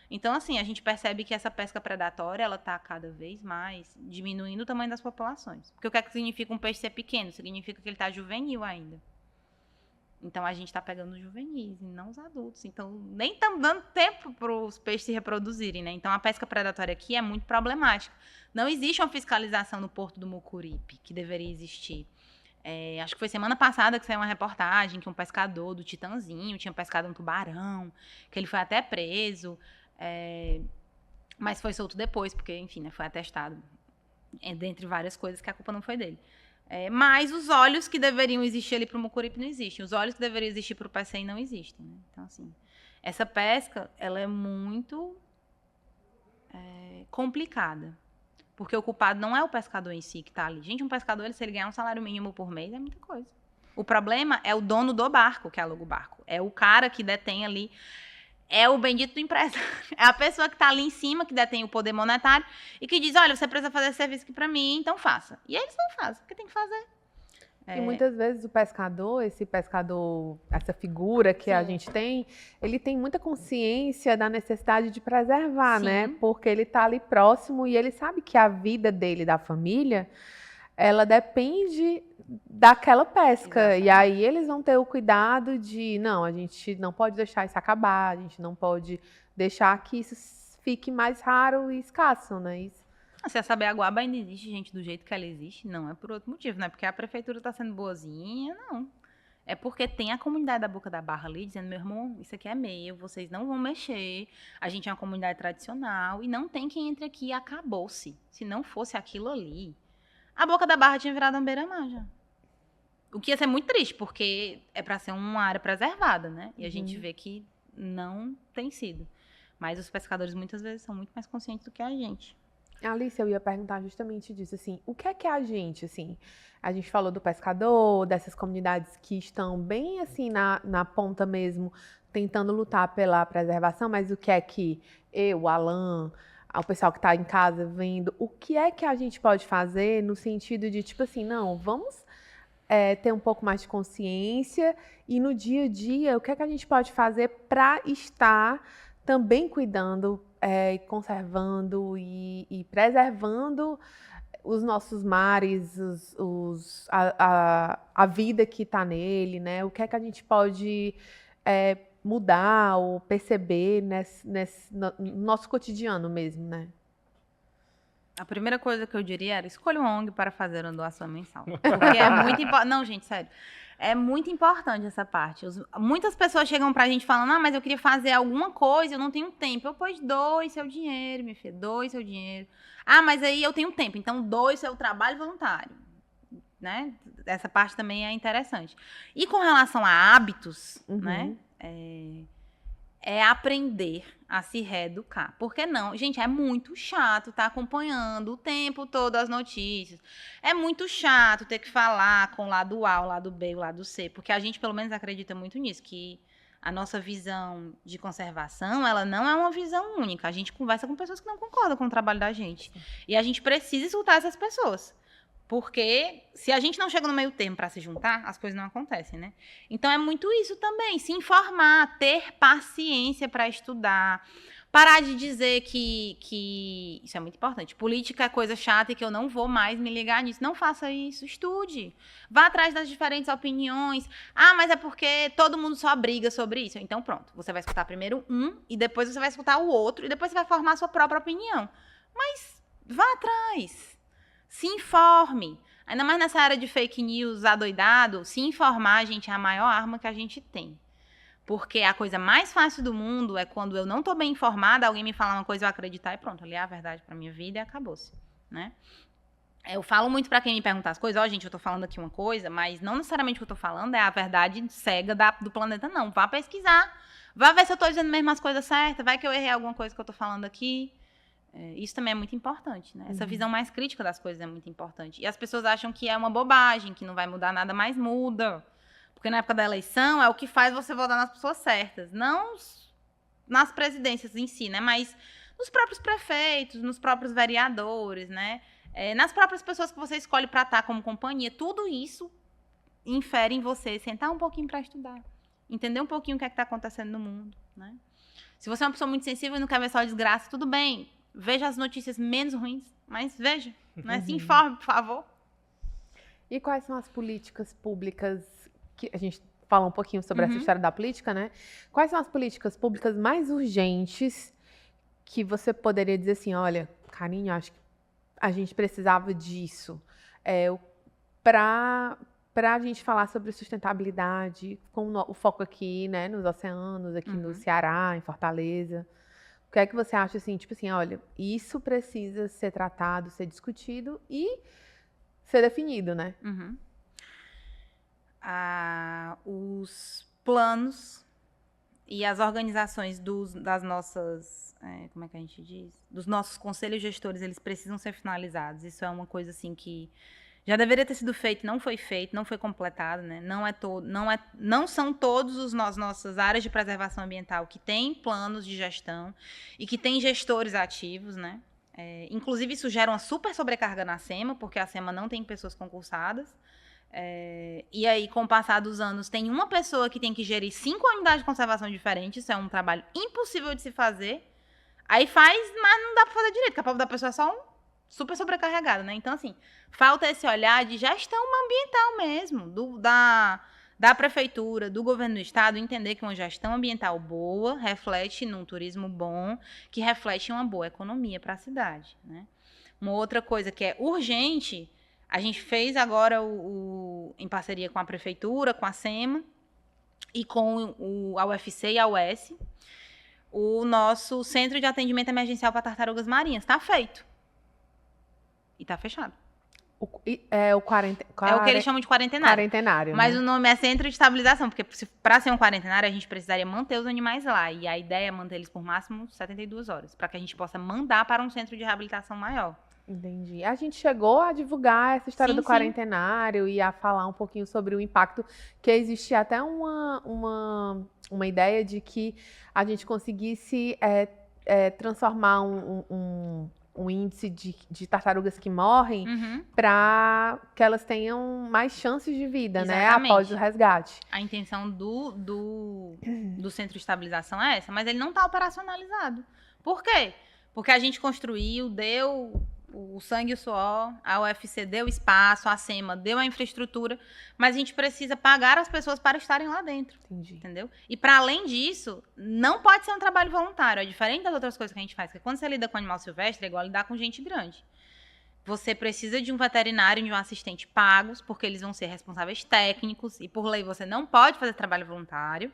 Então, assim, a gente percebe que essa pesca predatória, ela está cada vez mais diminuindo o tamanho das populações. Porque o que é que significa um peixe ser pequeno? Significa que ele está juvenil ainda. Então, a gente está pegando os juvenis e não os adultos. Então, nem estamos dando tempo para os peixes se reproduzirem, né? Então, a pesca predatória aqui é muito problemática. Não existe uma fiscalização no Porto do Mucuripe, que deveria existir. Acho que foi semana passada que saiu uma reportagem que um pescador do Titanzinho tinha pescado um tubarão, que ele foi até preso, mas foi solto depois, porque, enfim, né, foi atestado, dentre várias coisas, que a culpa não foi dele. Mas os olhos que deveriam existir ali para o Mucuripe não existem. Os olhos que deveriam existir para o Pecém não existem, né? Então, assim, essa pesca, ela é muito complicada. Porque o culpado não é o pescador em si que está ali. Gente, um pescador, se ele ganhar um salário mínimo por mês, é muita coisa. O problema é o dono do barco que aluga o barco. É o cara que detém ali... É o bendito do empresário. É a pessoa que está ali em cima, que detém o poder monetário e que diz, olha, você precisa fazer esse serviço aqui para mim, então faça. E eles não fazem, porque tem que fazer. E muitas vezes o pescador, essa figura que a gente tem, ele tem muita consciência da necessidade de preservar, né? Porque ele está ali próximo e ele sabe que a vida dele, da família, ela depende daquela pesca. Exatamente. E aí eles vão ter o cuidado de, não, a gente não pode deixar isso acabar, a gente não pode deixar que isso fique mais raro e escasso, né? Isso. Se a Sabiaguaba ainda existe, gente, do jeito que ela existe, não é por outro motivo, não é porque a prefeitura está sendo boazinha, não. É porque tem a comunidade da Boca da Barra ali dizendo, meu irmão, isso aqui é meu, vocês não vão mexer, a gente é uma comunidade tradicional e não tem quem entre aqui e acabou-se. Se não fosse aquilo ali, a Boca da Barra tinha virado uma beira-mar já. O que ia ser muito triste, porque é para ser uma área preservada, né? E a gente vê que não tem sido. Mas os pescadores muitas vezes são muito mais conscientes do que a gente. Alice, eu ia perguntar justamente disso, assim, o que é a gente, assim? A gente falou do pescador, dessas comunidades que estão bem, assim, na ponta mesmo, tentando lutar pela preservação, mas o que é que eu, o Alan, o pessoal que está em casa vendo, o que é que a gente pode fazer no sentido de, tipo assim, não, vamos ter um pouco mais de consciência e no dia a dia, o que é que a gente pode fazer para estar também cuidando, conservando e preservando os nossos mares, a vida que está nele, né? O que é que a gente pode mudar ou perceber no nosso cotidiano mesmo, né? A primeira coisa que eu diria era, escolha uma ONG para fazer uma doação mensal. Porque é muito importante. Não, gente, sério. É muito importante essa parte. Muitas pessoas chegam pra gente falando, mas eu queria fazer alguma coisa, eu não tenho tempo. Pois doe seu dinheiro, minha filha, doe seu dinheiro. Mas aí eu tenho tempo, então doe seu trabalho voluntário. Né? Essa parte também é interessante. E com relação a hábitos, né? É aprender a se reeducar. Por que não? Gente, é muito chato estar acompanhando o tempo todo as notícias. É muito chato ter que falar com o lado A, o lado B, o lado C, porque a gente, pelo menos, acredita muito nisso, que a nossa visão de conservação, ela não é uma visão única. A gente conversa com pessoas que não concordam com o trabalho da gente. E a gente precisa escutar essas pessoas. Porque se a gente não chega no meio termo para se juntar, as coisas não acontecem, né? Então é muito isso também, se informar, ter paciência para estudar, parar de dizer que isso é muito importante, política é coisa chata e que eu não vou mais me ligar nisso. Não faça isso, estude, vá atrás das diferentes opiniões. Mas é porque todo mundo só briga sobre isso. Então pronto, você vai escutar primeiro um e depois você vai escutar o outro e depois você vai formar a sua própria opinião. Mas vá atrás. Se informe. Ainda mais nessa área de fake news adoidado, se informar, gente, é a maior arma que a gente tem. Porque a coisa mais fácil do mundo é quando eu não tô bem informada, alguém me falar uma coisa, eu acreditar e pronto, ali é a verdade pra minha vida e acabou-se, né? Eu falo muito pra quem me pergunta as coisas, gente, eu tô falando aqui uma coisa, mas não necessariamente o que eu tô falando é a verdade cega do planeta, não. Vá pesquisar, vá ver se eu tô dizendo mesmo as coisas certas, vai que eu errei alguma coisa que eu tô falando aqui. Isso também é muito importante, né? Essa visão mais crítica das coisas é muito importante. E as pessoas acham que é uma bobagem, que não vai mudar nada, mas muda. Porque na época da eleição é o que faz você votar nas pessoas certas. Não nas presidências em si, né? Mas nos próprios prefeitos, nos próprios vereadores, né? Nas próprias pessoas que você escolhe para estar como companhia. Tudo isso infere em você sentar um pouquinho para estudar. Entender um pouquinho o que é que está acontecendo no mundo, né? Se você é uma pessoa muito sensível e não quer ver só desgraça, tudo bem. Veja as notícias menos ruins, mas veja, né? Se informe, por favor. E quais são as políticas públicas que a gente fala um pouquinho sobre essa história da política, né? Quais são as políticas públicas mais urgentes que você poderia dizer assim, olha, Karine, acho que a gente precisava disso para a gente falar sobre sustentabilidade, com o foco aqui, né, nos oceanos, aqui no Ceará, em Fortaleza. O que é que você acha assim, tipo assim, olha, isso precisa ser tratado, ser discutido e ser definido, né? Os planos e as organizações das nossas, como é que a gente diz? Dos nossos conselhos gestores, eles precisam ser finalizados. Isso é uma coisa assim que já deveria ter sido feito, não foi feito, não foi completado, né? Não são todos as nossas áreas de preservação ambiental que têm planos de gestão e que têm gestores ativos, né? Inclusive, isso gera uma super sobrecarga na SEMA, porque a SEMA não tem pessoas concursadas. E aí, com o passar dos anos, tem uma pessoa que tem que gerir 5 unidades de conservação diferentes. Isso é um trabalho impossível de se fazer. Aí faz, mas não dá pra fazer direito, porque a pobre da pessoa é só super sobrecarregada, né? Então, assim, falta esse olhar de gestão ambiental mesmo, da prefeitura, do governo do estado, entender que uma gestão ambiental boa reflete num turismo bom, que reflete uma boa economia para a cidade, né? Uma outra coisa que é urgente, a gente fez agora em parceria com a prefeitura, com a SEMA e com a UFC e a UES, o nosso centro de atendimento emergencial para tartarugas marinhas. Está feito. E está fechado. O que eles chamam de quarentenário. Mas né? o nome é centro de estabilização, porque para ser um quarentenário, a gente precisaria manter os animais lá. E a ideia é manter eles por máximo 72 horas, para que a gente possa mandar para um centro de reabilitação maior. Entendi. A gente chegou a divulgar essa história do quarentenário e a falar um pouquinho sobre o impacto, que existia até uma ideia de que a gente conseguisse transformar um índice de tartarugas que morrem para que elas tenham mais chances de vida, né, após o resgate. A intenção do centro de estabilização é essa, mas ele não está operacionalizado. Por quê? Porque a gente construiu, deu o sangue e o suor, a UFC deu espaço, a SEMA deu a infraestrutura, mas a gente precisa pagar as pessoas para estarem lá dentro. Entendi. Entendeu? E para além disso, não pode ser um trabalho voluntário, é diferente das outras coisas que a gente faz, porque quando você lida com animal silvestre, é igual lidar com gente grande. Você precisa de um veterinário e de um assistente pagos, porque eles vão ser responsáveis técnicos, e por lei você não pode fazer trabalho voluntário.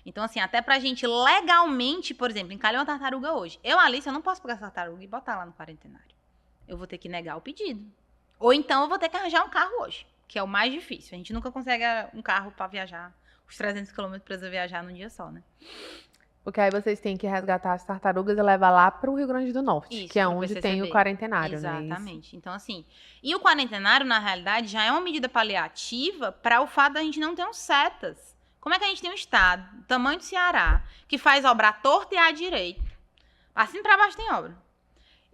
Então, assim, até pra gente legalmente, por exemplo, encalhar uma tartaruga hoje. Alice, eu não posso pegar essa tartaruga e botar lá no quarentenário. Eu vou ter que negar o pedido. Ou então eu vou ter que arranjar um carro hoje, que é o mais difícil. A gente nunca consegue um carro para viajar, os 300 quilômetros para viajar num dia só, né? Porque aí vocês têm que resgatar as tartarugas e levar lá para o Rio Grande do Norte, isso, que é onde tem o quarentenário, né? Exatamente. Então, assim, e o quarentenário, na realidade, já é uma medida paliativa para o fato da gente não ter setas. Como é que a gente tem um estado, tamanho do Ceará, que faz obra à torta e à direita? Assim para baixo tem obra.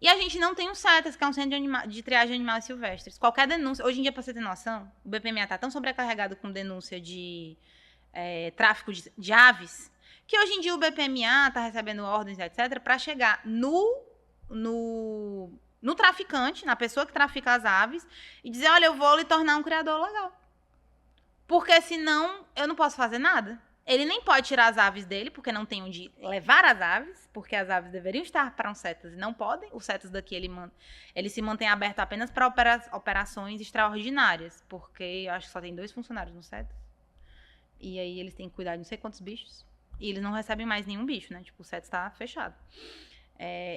E a gente não tem o CETAS, que é um centro de triagem de animais silvestres. Qualquer denúncia... Hoje em dia, para você ter noção, o BPMA está tão sobrecarregado com denúncia de tráfico de aves, que hoje em dia o BPMA está recebendo ordens, etc., para chegar no traficante, na pessoa que trafica as aves, e dizer, olha, eu vou lhe tornar um criador legal. Porque senão eu não posso fazer nada. Ele nem pode tirar as aves dele, porque não tem onde levar as aves, porque as aves deveriam estar para um CETAS e não podem. O CETAS daqui, ele se mantém aberto apenas para operações extraordinárias, porque eu acho que só tem 2 funcionários no CETAS. E aí eles têm que cuidar de não sei quantos bichos. E eles não recebem mais nenhum bicho, né? Tipo, o CETES está fechado.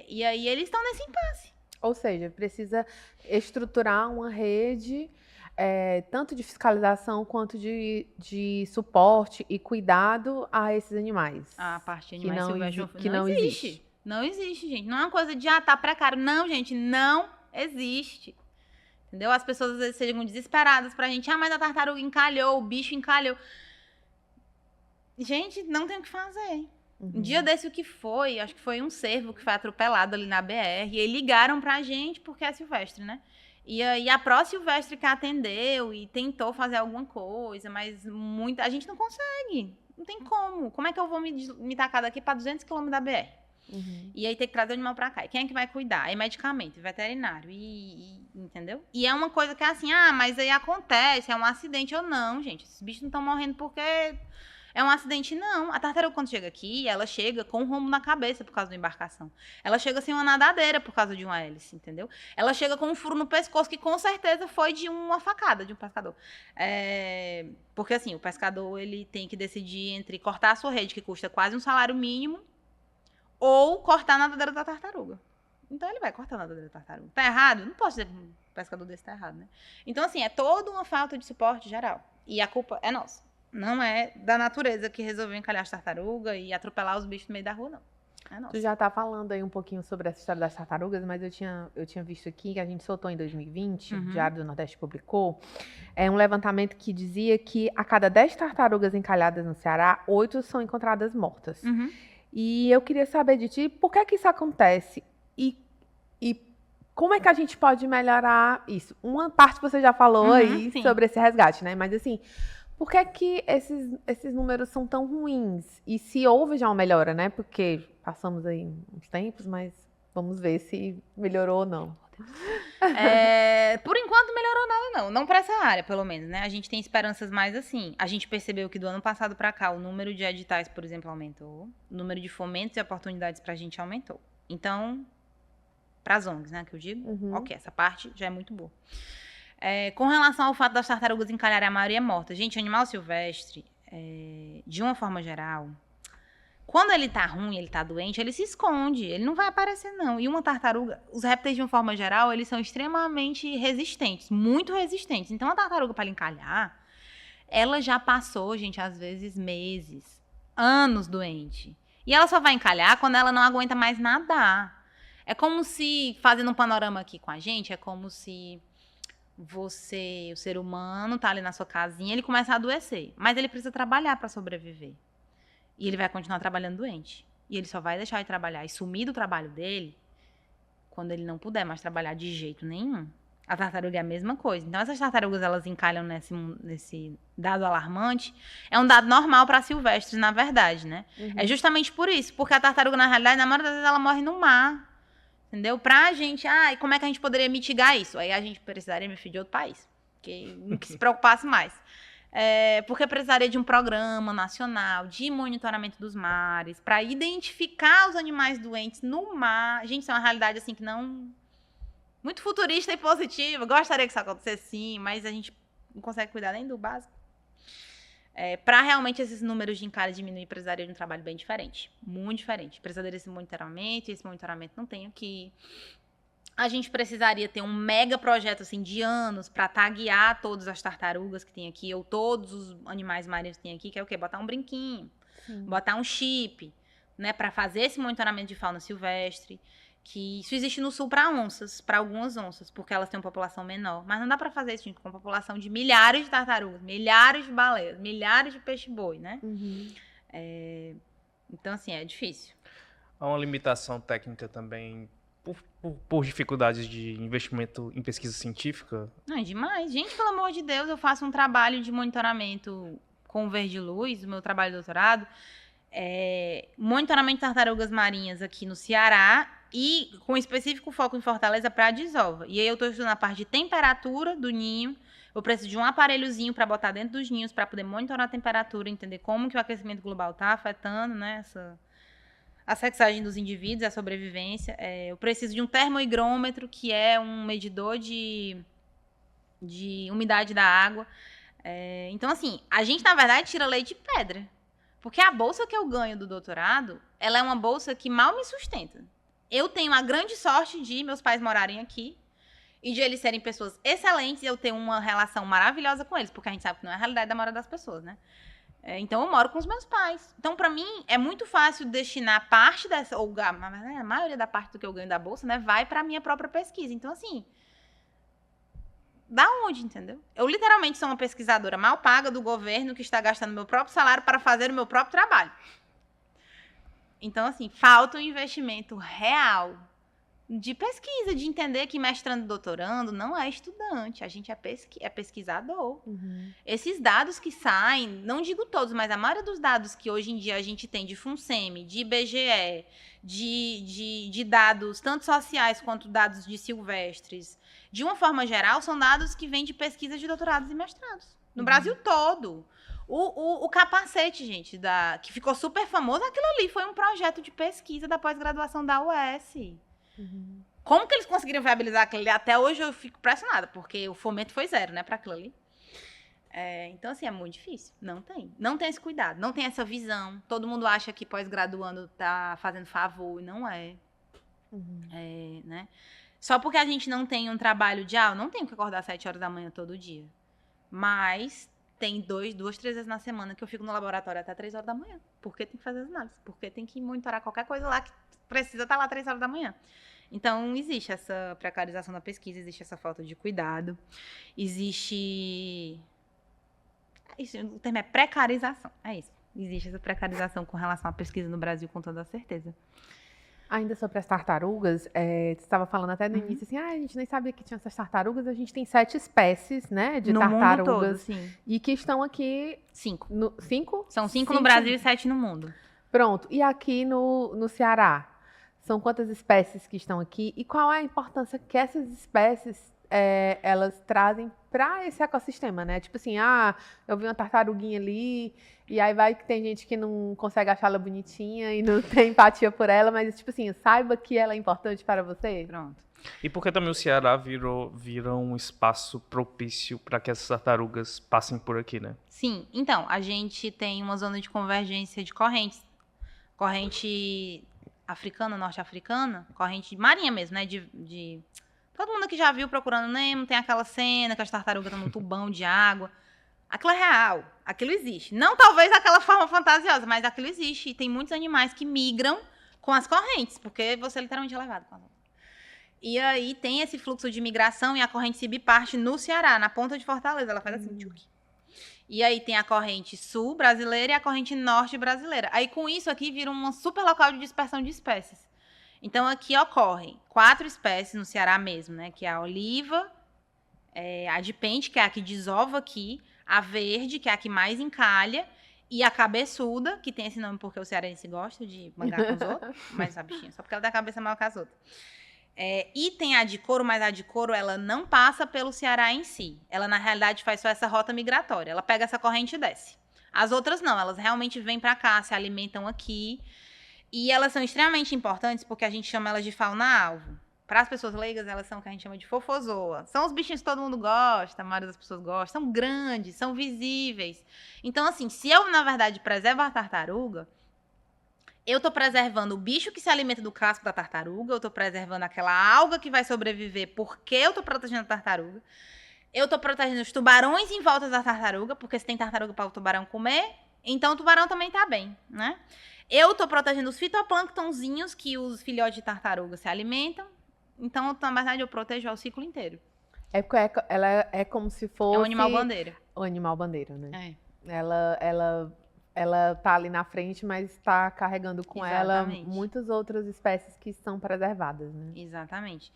E aí eles estão nesse impasse. Ou seja, precisa estruturar uma rede, tanto de fiscalização quanto de suporte e cuidado a esses animais. A parte de Que animais não silvestres que não existe. Não existe, gente. Não é uma coisa de, tá precário. Não, gente, não existe. Entendeu? As pessoas às vezes sejam desesperadas pra gente. Mas a tartaruga encalhou, o bicho encalhou. Gente, não tem o que fazer. Um dia desse, o que foi? Acho que foi um cervo que foi atropelado ali na BR. E aí ligaram pra gente porque é silvestre, né? E aí a Pró Silvestre que atendeu e tentou fazer alguma coisa, mas a gente não consegue. Não tem como. Como é que eu vou me tacar daqui pra 200 km da BR? E aí ter que trazer o animal pra cá. E quem é que vai cuidar? É medicamento, veterinário. Entendeu? E é uma coisa que é assim, mas aí acontece, é um acidente ou não, gente. Esses bichos não estão morrendo porque é um acidente, não. A tartaruga, quando chega aqui, ela chega com um rombo na cabeça por causa da embarcação. Ela chega sem uma nadadeira por causa de uma hélice, entendeu? Ela chega com um furo no pescoço que com certeza foi de uma facada de um pescador. Porque assim, o pescador ele tem que decidir entre cortar a sua rede, que custa quase um salário mínimo, ou cortar a nadadeira da tartaruga. Então ele vai cortar a nadadeira da tartaruga. Tá errado? Não posso dizer que um pescador desse tá errado, né? Então assim, é toda uma falta de suporte geral. E a culpa é nossa. Não é da natureza que resolveu encalhar as tartarugas e atropelar os bichos no meio da rua, não. É nossa. Tu já tá falando aí um pouquinho sobre essa história das tartarugas, mas eu tinha visto aqui que a gente soltou em 2020, o Diário do Nordeste publicou, um levantamento que dizia que a cada 10 tartarugas encalhadas no Ceará, 8 são encontradas mortas. E eu queria saber de ti, por que isso acontece? E como é que a gente pode melhorar isso? Uma parte você já falou aí sobre esse resgate, né? Mas assim, por que esses números são tão ruins? E se houve já uma melhora, né? Porque passamos aí uns tempos, mas vamos ver se melhorou ou não. Por enquanto melhorou nada, não. Não para essa área, pelo menos, né? A gente tem esperanças mais assim. A gente percebeu que do ano passado para cá, o número de editais, por exemplo, aumentou. O número de fomentos e oportunidades pra gente aumentou. Então, pras ONGs, né, que eu digo, ok, essa parte já é muito boa. Com relação ao fato das tartarugas encalharem, a maioria é morta. Gente, o animal silvestre, de uma forma geral, quando ele tá ruim, ele tá doente, ele se esconde, ele não vai aparecer, não. E uma tartaruga, os répteis, de uma forma geral, eles são extremamente resistentes, muito resistentes. Então, a tartaruga, para encalhar, ela já passou, gente, às vezes meses, anos doente. E ela só vai encalhar quando ela não aguenta mais nadar. É como se, fazendo um panorama aqui com a gente, é como se você, o ser humano, tá ali na sua casinha, ele começa a adoecer. Mas ele precisa trabalhar para sobreviver. E ele vai continuar trabalhando doente. E ele só vai deixar de trabalhar e sumir do trabalho dele quando ele não puder mais trabalhar de jeito nenhum. A tartaruga é a mesma coisa. Então, essas tartarugas, elas encalham nesse dado alarmante. É um dado normal para silvestres, na verdade, né? É justamente por isso. Porque a tartaruga, na realidade, na maioria das vezes, ela morre no mar. Entendeu? Pra gente, e como é que a gente poderia mitigar isso? Aí a gente precisaria, meu filho, de outro país. Que se preocupasse mais. Porque precisaria de um programa nacional de monitoramento dos mares, para identificar os animais doentes no mar. Gente, isso é uma realidade assim que não... muito futurista e positiva. Gostaria que isso acontecesse sim, mas a gente não consegue cuidar nem do básico. Para realmente esses números de encalhe diminuir, precisaria de um trabalho bem diferente. Muito diferente. Precisaria desse monitoramento, e esse monitoramento não tem aqui. A gente precisaria ter um mega projeto assim, de anos para taguear todas as tartarugas que tem aqui, ou todos os animais marinhos que tem aqui, que é o quê? Botar um brinquinho, botar um chip, né, para fazer esse monitoramento de fauna silvestre. Que isso existe no sul para onças, para algumas onças, porque elas têm uma população menor. Mas não dá para fazer isso, gente, com uma população de milhares de tartarugas, milhares de baleias, milhares de peixe-boi, né? Então, assim, é difícil. Há uma limitação técnica também por dificuldades de investimento em pesquisa científica? Não, é demais. Gente, pelo amor de Deus, eu faço um trabalho de monitoramento com o Verde Luz, o meu trabalho de doutorado, monitoramento de tartarugas marinhas aqui no Ceará e com específico foco em Fortaleza para a desova. E aí eu estou estudando a parte de temperatura do ninho. Eu preciso de um aparelhozinho para botar dentro dos ninhos para poder monitorar a temperatura, entender como que o aquecimento global está afetando, né, a sexagem dos indivíduos, a sobrevivência. Eu preciso de um termohigrômetro, que é um medidor de umidade da água. Então, assim, a gente, na verdade, tira leite de pedra. Porque a bolsa que eu ganho do doutorado, ela é uma bolsa que mal me sustenta. Eu tenho a grande sorte de meus pais morarem aqui e de eles serem pessoas excelentes e eu ter uma relação maravilhosa com eles, porque a gente sabe que não é a realidade da maioria das pessoas, né? Então, eu moro com os meus pais. Então, pra mim, é muito fácil destinar parte dessa, ou a maioria da parte do que eu ganho da bolsa, né, vai pra minha própria pesquisa. Então, assim, da onde, entendeu? Eu, literalmente, sou uma pesquisadora mal paga do governo que está gastando meu próprio salário para fazer o meu próprio trabalho. Então, assim, falta um investimento real de pesquisa, de entender que mestrando e doutorando não é estudante, a gente é pesquisador. Esses dados que saem, não digo todos, mas a maioria dos dados que hoje em dia a gente tem de FUNSEMI, de IBGE, de dados tanto sociais quanto dados de silvestres, de uma forma geral, são dados que vêm de pesquisas de doutorados e mestrados. No Brasil todo. O capacete, gente, que ficou super famoso, aquilo ali foi um projeto de pesquisa da pós-graduação da UES. Como que eles conseguiram viabilizar aquilo ali? Até hoje eu fico impressionada, porque o fomento foi zero, né, para aquilo ali. Então, assim, é muito difícil. Não tem esse cuidado, não tem essa visão. Todo mundo acha que pós-graduando tá fazendo favor, e não é. Né? Só porque a gente não tem um trabalho de, eu não tenho que acordar às 7 horas da manhã todo dia. Mas tem 2, 3 vezes na semana que eu fico no laboratório até 3 horas da manhã. Porque tem que fazer as análises, porque tem que monitorar qualquer coisa lá que precisa estar lá 3 horas da manhã. Então, existe essa precarização da pesquisa, existe essa falta de cuidado, existe... o termo é precarização, é isso. Existe essa precarização com relação à pesquisa no Brasil, com toda certeza. Ainda sobre as tartarugas, você estava falando até no início, assim, a gente nem sabia que tinha essas tartarugas, a gente tem 7 espécies, né, de no tartarugas. Mundo todo, sim. E que estão aqui... 5. 5? São 5 no Brasil e 7 no mundo. Pronto. E aqui no Ceará? São quantas espécies que estão aqui? E qual é a importância que essas espécies elas trazem para esse ecossistema, né? Tipo assim, eu vi uma tartaruguinha ali, e aí vai que tem gente que não consegue achar ela bonitinha e não tem empatia por ela, mas tipo assim, saiba que ela é importante para você. Pronto. E porque também o Ceará virou um espaço propício para que essas tartarugas passem por aqui, né? Sim. Então, a gente tem uma zona de convergência de correntes. Corrente africana, norte-africana, corrente marinha mesmo, né? Todo mundo que já viu Procurando Nemo, tem aquela cena que as tartarugas estão num tubão de água. Aquilo é real, aquilo existe. Não talvez daquela forma fantasiosa, mas aquilo existe. E tem muitos animais que migram com as correntes, porque você literalmente é levado com as correntes. E aí tem esse fluxo de migração e a corrente se biparte no Ceará, na ponta de Fortaleza. Ela faz assim, tchuc. E aí tem a corrente sul brasileira e a corrente norte brasileira. Aí com isso aqui vira um super local de dispersão de espécies. Então aqui ocorrem 4 espécies no Ceará mesmo, né? Que é a oliva, a de pente, que é a que desova aqui, a verde, que é a que mais encalha, e a cabeçuda, que tem esse nome porque o cearense gosta de mangar com os outros, mas a bichinha, só porque ela tem a cabeça maior que as outras. E tem a de couro, mas a de couro ela não passa pelo Ceará em si. Ela, na realidade, faz só essa rota migratória. Ela pega essa corrente e desce. As outras não, elas realmente vêm para cá, se alimentam aqui. E elas são extremamente importantes porque a gente chama elas de fauna-alvo. Para as pessoas leigas, elas são o que a gente chama de fofozoa. São os bichinhos que todo mundo gosta, a maioria das pessoas gosta. São grandes, são visíveis. Então, assim, se eu, na verdade, preservo a tartaruga, eu tô preservando o bicho que se alimenta do casco da tartaruga, eu tô preservando aquela alga que vai sobreviver porque eu tô protegendo a tartaruga. Eu tô protegendo os tubarões em volta da tartaruga, porque se tem tartaruga para o tubarão comer, então o tubarão também tá bem, né? Eu tô protegendo os fitoplânctonzinhos que os filhotes de tartaruga se alimentam. Então, na verdade, eu protejo o ciclo inteiro. Ela é como se fosse... É um animal bandeira. O animal bandeira, né? É. Ela tá ali na frente, mas está carregando com Exatamente. ela muitas outras espécies que são preservadas, né? Exatamente.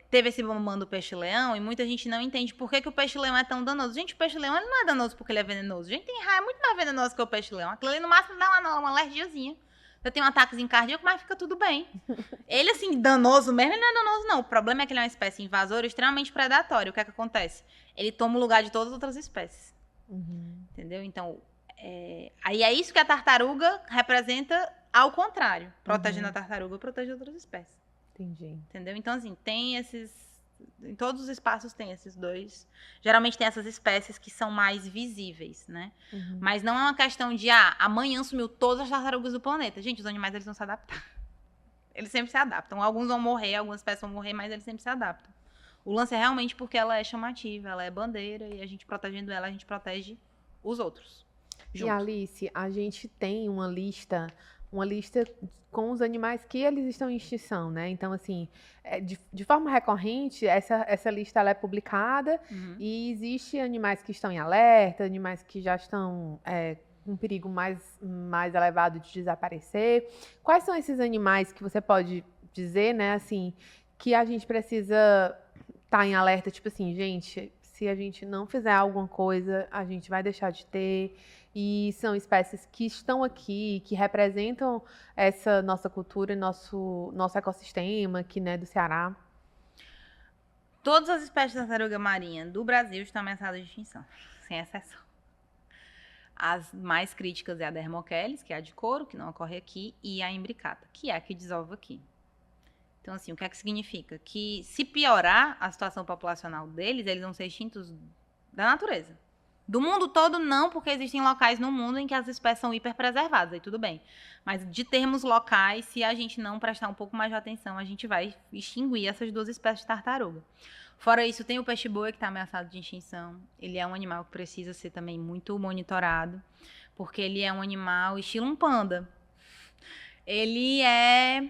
Teve esse bombando do peixe-leão e muita gente não entende por que o peixe-leão é tão danoso. Gente, o peixe-leão ele não é danoso porque ele é venenoso. Gente, tem raia muito mais venenosa que o peixe-leão. Aquilo ali no máximo dá uma alergiazinha. Você tem um ataquezinho cardíaco, mas fica tudo bem. Ele, assim, danoso mesmo, ele não é danoso, não. O problema é que ele é uma espécie invasora extremamente predatória. O que é que acontece? Ele toma o lugar de todas as outras espécies. Entendeu? Então, aí é isso que a tartaruga representa ao contrário. Protegendo a tartaruga, protege outras espécies. Entendi. Entendeu? Então, assim, tem esses Em todos os espaços tem esses dois. Geralmente tem essas espécies que são mais visíveis, né? Mas não é uma questão de, amanhã sumiu todas as tartarugas do planeta. Gente, os animais, eles vão se adaptar. Eles sempre se adaptam. Alguns vão morrer, algumas espécies vão morrer, mas eles sempre se adaptam. O lance é realmente porque ela é chamativa, ela é bandeira, e a gente protegendo ela, a gente protege os outros. E Alice, a gente tem uma lista com os animais que eles estão em extinção, né? Então, assim, de forma recorrente, essa lista ela é publicada e existe animais que estão em alerta, animais que já estão com um perigo mais elevado de desaparecer. Quais são esses animais que você pode dizer, né, assim, que a gente precisa estar em alerta, tipo assim, gente, se a gente não fizer alguma coisa, a gente vai deixar de ter. E são espécies que estão aqui, que representam essa nossa cultura, nosso ecossistema aqui, né, do Ceará. Todas as espécies de tartaruga marinha do Brasil estão ameaçadas de extinção, sem exceção. As mais críticas é a Dermocheles, que é a de couro, que não ocorre aqui, e a imbricata, que é a que desova aqui. Então, assim, o que é que significa? Que se piorar a situação populacional deles, eles vão ser extintos da natureza. Do mundo todo, não, porque existem locais no mundo em que as espécies são hiperpreservadas, aí tudo bem. Mas de termos locais, se a gente não prestar um pouco mais de atenção, a gente vai extinguir essas duas espécies de tartaruga. Fora isso, tem o peixe-boi, que está ameaçado de extinção. Ele é um animal que precisa ser também muito monitorado, porque ele é um animal estilo um panda. Ele é...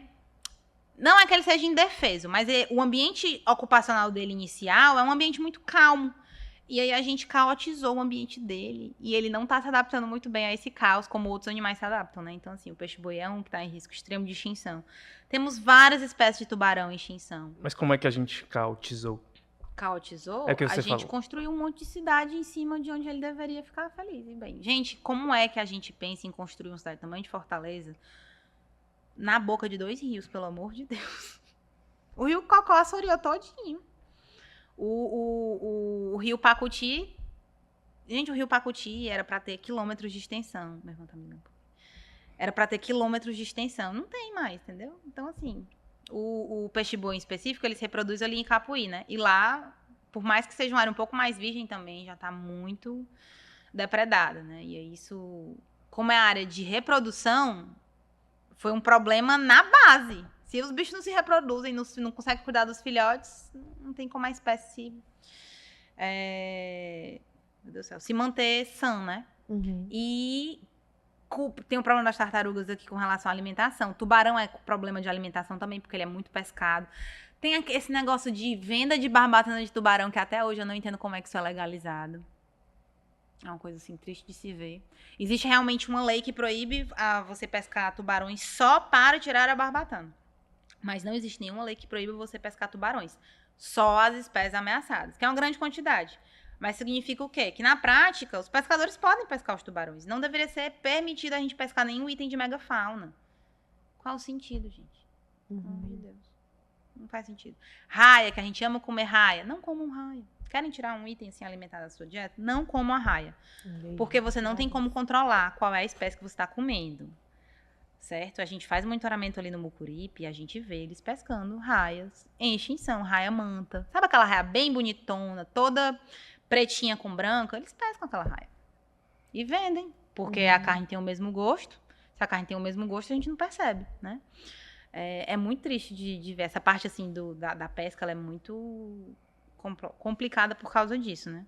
Não é que ele seja indefeso, mas o ambiente ocupacional dele inicial é um ambiente muito calmo. E aí a gente caotizou o ambiente dele. E ele não está se adaptando muito bem a esse caos, como outros animais se adaptam, né? Então, assim, o peixe-boi é um que está em risco extremo de extinção. Temos várias espécies de tubarão em extinção. Mas como é que a gente caotizou? Caotizou? É que você a gente falou. construiu um monte de cidade em cima de onde ele deveria ficar feliz e bem. Gente, como é que a gente pensa em construir uma cidade do tamanho de Fortaleza na boca de 2 rios, pelo amor de Deus? O rio Cocó assoreou todinho. O rio Pacuti... Gente, o rio Pacuti era para ter quilômetros de extensão. Meu irmão tá me dando. Era para ter quilômetros de extensão. Não tem mais, entendeu? Então, assim, o peixe-boi em específico, ele se reproduz ali em Capuí, né? E lá, por mais que seja uma área um pouco mais virgem também, já tá muito depredada, né? E aí isso, como é área de reprodução, foi um problema na base. Se os bichos não se reproduzem, não conseguem cuidar dos filhotes, não tem como a espécie meu Deus do céu, se manter sã, né? E tem o problema das tartarugas aqui com relação à alimentação. Tubarão é problema de alimentação também, porque ele é muito pescado. Tem esse negócio de venda de barbatana de tubarão, que até hoje eu não entendo como é que isso é legalizado. É uma coisa assim triste de se ver. Existe realmente uma lei que proíbe você pescar tubarões só para tirar a barbatana. Mas não existe nenhuma lei que proíba você pescar tubarões. Só as espécies ameaçadas, que é uma grande quantidade. Mas significa o quê? Que na prática, os pescadores podem pescar os tubarões. Não deveria ser permitido a gente pescar nenhum item de megafauna. Qual o sentido, gente? Pelo amor de Deus. Não faz sentido. Raia, que a gente ama comer raia. Não comam raia. Querem tirar um item assim alimentar da sua dieta? Não comam a raia. Porque você não tem como controlar qual é a espécie que você está comendo. Certo? A gente faz monitoramento ali no Mucuripe e a gente vê eles pescando raias em extinção, raia manta. Sabe aquela raia bem bonitona, toda pretinha com branco? Eles pescam aquela raia. E vendem, porque a carne tem o mesmo gosto. Se a carne tem o mesmo gosto, a gente não percebe, né? É muito triste de ver essa parte assim da pesca, ela é muito complicada por causa disso, né?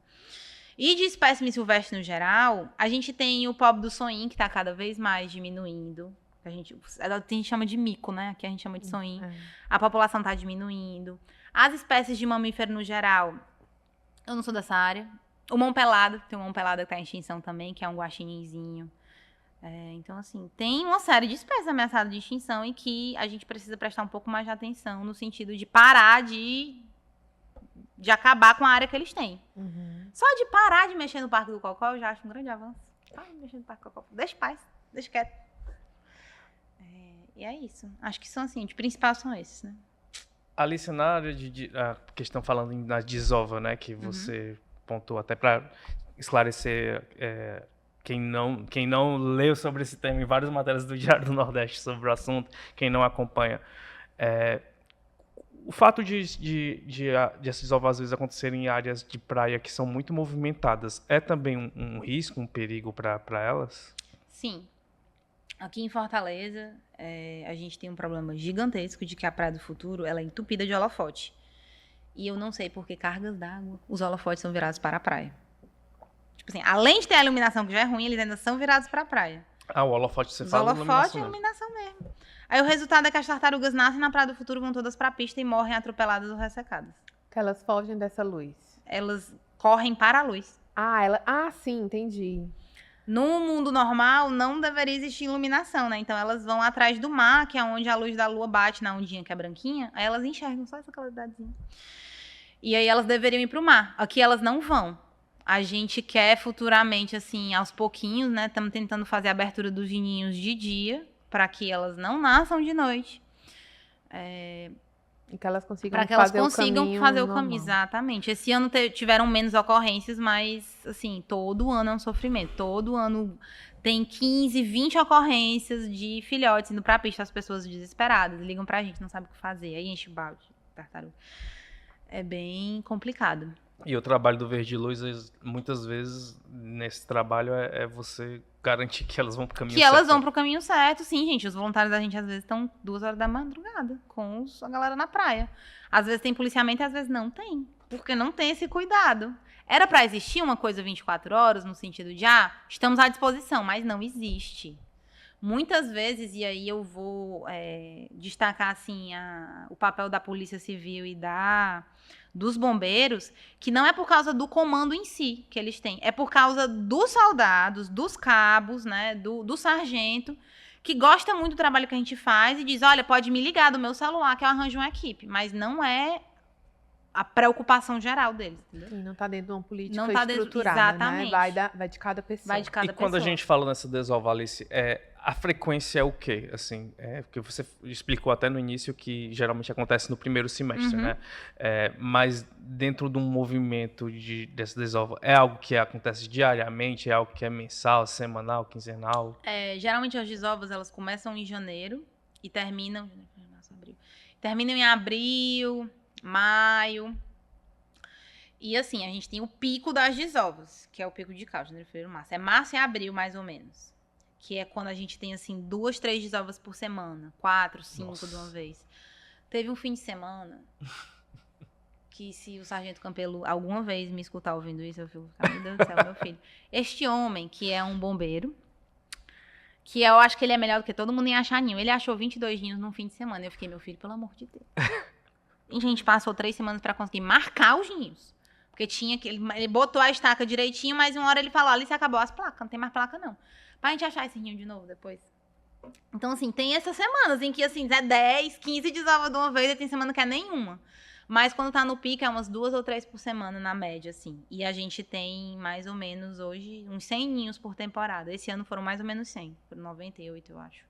E de espécime silvestre no geral, a gente tem o pobre do sonim, que está cada vez mais diminuindo. A gente chama de mico, né? Aqui a gente chama de sonim. A população está diminuindo. As espécies de mamífero no geral, eu não sou dessa área. O mão pelado, tem um mão pelado que está em extinção também, que é um guaxininzinho. Então, assim, tem uma série de espécies ameaçadas de extinção e que a gente precisa prestar um pouco mais de atenção no sentido de parar de acabar com a área que eles têm. Só de parar de mexer no Parque do Cocó, eu já acho um grande avanço. Para de mexer no Parque do Cocó. Deixa paz, deixa quieto. E é isso. Acho que são, assim, de principais são esses, né? Alice, na área a questão falando na desova, né, que você pontuou até para esclarecer quem não leu sobre esse tema em várias matérias do Diário do Nordeste sobre o assunto, quem não acompanha. O fato de essas ovos às vezes acontecerem em áreas de praia que são muito movimentadas é também um risco, um perigo para elas? Sim. Aqui em Fortaleza, a gente tem um problema gigantesco de que a Praia do Futuro ela é entupida de holofote. E eu não sei por que cargas d'água os holofotes são virados para a praia. Tipo assim, além de ter a iluminação que já é ruim, eles ainda são virados para a praia. Ah, o holofote você Os fala holofotes é iluminação iluminação mesmo. Aí o resultado é que as tartarugas nascem na Praia do Futuro, vão todas para a pista e morrem atropeladas ou ressecadas. Que elas fogem dessa luz. Elas correm para a luz. Sim, entendi. No mundo normal, não deveria existir iluminação, né? Então elas vão atrás do mar, que é onde a luz da lua bate na ondinha que é branquinha, aí elas enxergam só essa claridadezinha. E aí elas deveriam ir pro mar. Aqui elas não vão. A gente quer futuramente, assim, aos pouquinhos, né? Estamos tentando fazer a abertura dos ninhos de dia, para que elas não nasçam de noite. E que elas consigam Para que elas fazer o consigam caminho fazer o normal. caminho. Exatamente. Esse ano tiveram menos ocorrências, mas, assim, todo ano é um sofrimento. Todo ano tem 15, 20 ocorrências de filhotes indo pra pista, as pessoas desesperadas, ligam pra gente, não sabem o que fazer. Aí enche o balde, tartaruga. É bem complicado. E o trabalho do Verde Luz, muitas vezes, nesse trabalho, é você garantir que elas vão pro caminho Que certo. elas vão pro caminho certo, sim, gente. Os voluntários da gente, às vezes, estão 2 horas da madrugada com a galera na praia. Às vezes tem policiamento e às vezes não tem. Porque não tem esse cuidado. Era pra existir uma coisa 24 horas, no sentido de, estamos à disposição, mas não existe. Muitas vezes, e aí eu vou destacar, assim, o papel da Polícia Civil e dos bombeiros, que não é por causa do comando em si que eles têm, é por causa dos soldados, dos cabos, né, do sargento, que gosta muito do trabalho que a gente faz e diz, olha, pode me ligar do meu celular que eu arranjo uma equipe, mas não é a preocupação geral deles, entendeu? Sim, não tá dentro de uma política Não tá dentro- estruturada, exatamente. né? Vai de cada pessoa. Vai de cada E pessoa. quando a gente fala nessa desovalice, a frequência é o quê? Assim, porque você explicou até no início que geralmente acontece no primeiro semestre, né? Mas dentro de um movimento dessa desova, é algo que acontece diariamente? É algo que é mensal, semanal, quinzenal? Geralmente as desovas, elas começam em janeiro e terminam em abril, maio. E assim, a gente tem o pico das desovas, que é o pico de caos, janeiro, fevereiro, março. É março e abril, mais ou menos. Que é quando a gente tem, assim, 2, 3 desovas por semana. 4, 5 Nossa. de uma vez. Teve um fim de semana que, se o Sargento Campelo alguma vez me escutar ouvindo isso, eu fico, meu Deus do céu, meu filho. Este homem, que é um bombeiro, que eu acho que ele é melhor do que todo mundo em achar ninho. Ele achou 22 ninhos num fim de semana. Eu fiquei, meu filho, pelo amor de Deus. E a gente passou 3 semanas pra conseguir marcar os ninhos. Porque tinha que. Ele botou a estaca direitinho, mas uma hora ele falou: ali se acabou as placas, não tem mais placa, não. Pra gente achar esse ninho de novo depois. Então, assim, tem essas semanas em que, assim, é 10, 15 desova de uma vez e tem semana que é nenhuma. Mas quando tá no pico, é umas 2 ou 3 por semana, na média, assim. E a gente tem mais ou menos hoje uns 100 ninhos por temporada. Esse ano foram mais ou menos 100. Foram 98, eu acho.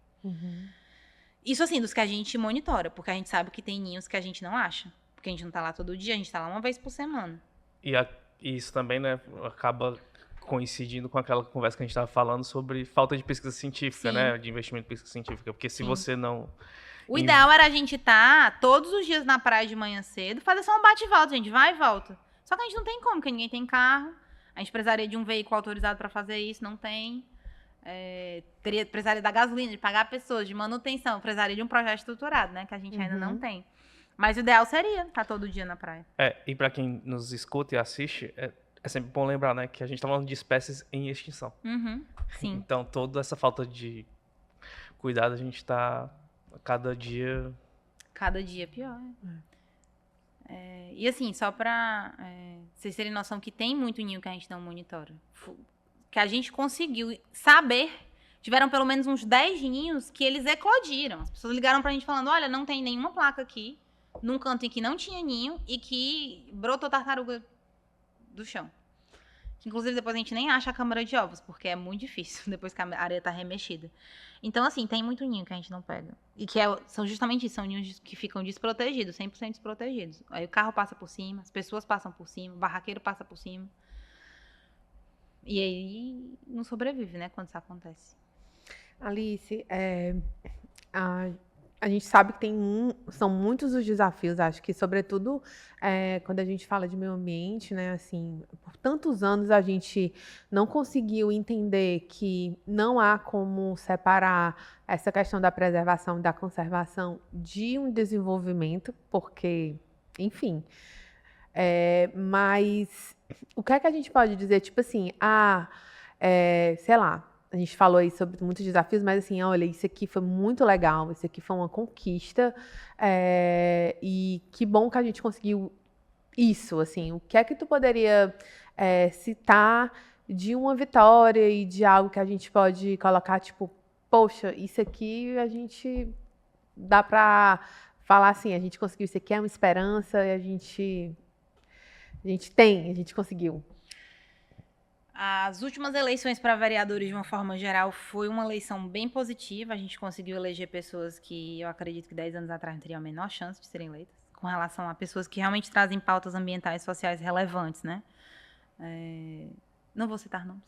Isso, assim, dos que a gente monitora. Porque a gente sabe que tem ninhos que a gente não acha. Porque a gente não tá lá todo dia, a gente tá lá uma vez por semana. E isso também, né, acaba coincidindo com aquela conversa que a gente estava falando sobre falta de pesquisa científica, Sim. né, de investimento em pesquisa científica. Porque se Sim. você não... O ideal era a gente estar todos os dias na praia de manhã cedo, fazer só um bate e volta, gente, vai e volta. Só que a gente não tem como, porque ninguém tem carro. A gente precisaria de um veículo autorizado para fazer isso, não tem. Precisaria da gasolina, de pagar pessoas, de manutenção. Precisaria de um projeto estruturado, né, que a gente ainda não tem. Mas o ideal seria estar todo dia na praia. E para quem nos escuta e assiste, é sempre bom lembrar, né, que a gente está falando de espécies em extinção. Sim. Então, toda essa falta de cuidado, a gente está cada dia... Cada dia pior. E assim, só pra vocês terem noção que tem muito ninho que a gente não monitora. Que a gente conseguiu saber, tiveram pelo menos uns 10 ninhos que eles eclodiram. As pessoas ligaram pra gente falando, olha, não tem nenhuma placa aqui, num canto em que não tinha ninho e que brotou tartaruga do chão. Inclusive, depois a gente nem acha a câmara de ovos, porque é muito difícil, depois que a areia tá remexida. Então, assim, tem muito ninho que a gente não pega. E que são justamente isso, são ninhos que ficam desprotegidos, 100% desprotegidos. Aí o carro passa por cima, as pessoas passam por cima, o barraqueiro passa por cima. E aí não sobrevive, né, quando isso acontece. Alice, a gente sabe que são muitos os desafios, acho que, sobretudo, quando a gente fala de meio ambiente, né, assim, por tantos anos a gente não conseguiu entender que não há como separar essa questão da preservação e da conservação de um desenvolvimento, porque, enfim, mas o que é que a gente pode dizer, tipo assim, sei lá, a gente falou aí sobre muitos desafios, mas assim, olha, isso aqui foi muito legal, isso aqui foi uma conquista, e que bom que a gente conseguiu isso, assim. O que é que tu poderia citar de uma vitória e de algo que a gente pode colocar, tipo, poxa, isso aqui a gente dá pra falar assim, a gente conseguiu, isso aqui é uma esperança e a gente conseguiu. As últimas eleições para vereadores, de uma forma geral, foi uma eleição bem positiva. A gente conseguiu eleger pessoas que eu acredito que 10 anos atrás não teriam a menor chance de serem eleitas, com relação a pessoas que realmente trazem pautas ambientais e sociais relevantes, né? Não vou citar nomes,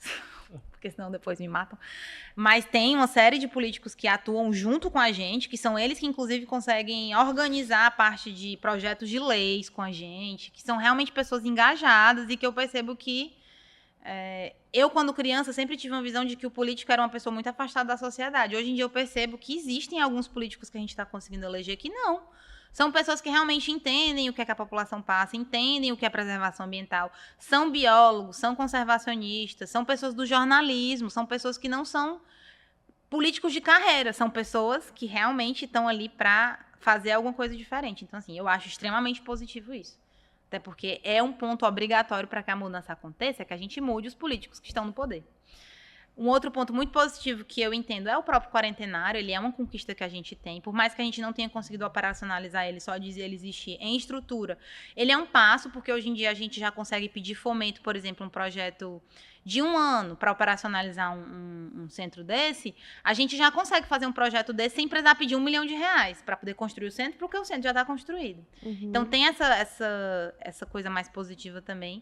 porque senão depois me matam. Mas tem uma série de políticos que atuam junto com a gente, que são eles que, inclusive, conseguem organizar a parte de projetos de leis com a gente, que são realmente pessoas engajadas e que eu percebo que eu, quando criança, sempre tive uma visão de que o político era uma pessoa muito afastada da sociedade. Hoje em dia eu percebo que existem alguns políticos que a gente está conseguindo eleger que não. São pessoas que realmente entendem o que é que a população passa, entendem o que é preservação ambiental, são biólogos, são conservacionistas, são pessoas do jornalismo, são pessoas que não são políticos de carreira, são pessoas que realmente estão ali para fazer alguma coisa diferente. Então, assim, eu acho extremamente positivo isso. Até porque é um ponto obrigatório para que a mudança aconteça, é que a gente mude os políticos que estão no poder. Um outro ponto muito positivo que eu entendo é o próprio quarentenário, ele é uma conquista que a gente tem, por mais que a gente não tenha conseguido operacionalizar ele, só dizer ele existir em estrutura, ele é um passo, porque hoje em dia a gente já consegue pedir fomento, por exemplo, um projeto de 1 ano para operacionalizar um centro desse, a gente já consegue fazer um projeto desse sem precisar pedir R$1 milhão para poder construir o centro, porque o centro já está construído. Uhum. Então tem essa coisa mais positiva também.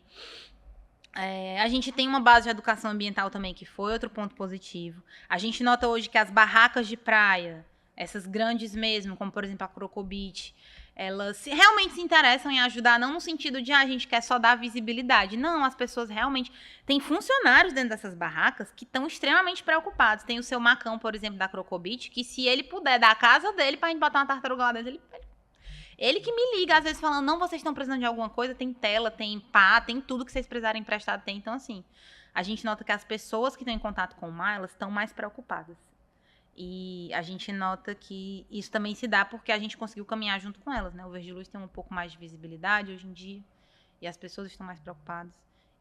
A gente tem uma base de educação ambiental também, que foi outro ponto positivo. A gente nota hoje que as barracas de praia, essas grandes mesmo, como por exemplo a Crocobit, elas realmente se interessam em ajudar, não no sentido de a gente quer só dar visibilidade. Não, as pessoas realmente... Tem funcionários dentro dessas barracas que estão extremamente preocupados. Tem o seu Macão, por exemplo, da Crocobit, que se ele puder dar a casa dele pra gente botar uma tartaruga lá dentro, ele que me liga, às vezes, falando, não, vocês estão precisando de alguma coisa, tem tela, tem pá, tem tudo que vocês precisarem emprestado, tem. Então, assim, a gente nota que as pessoas que estão em contato com o mar, elas estão mais preocupadas. E a gente nota que isso também se dá porque a gente conseguiu caminhar junto com elas, né? O Verde Luz tem um pouco mais de visibilidade hoje em dia e as pessoas estão mais preocupadas.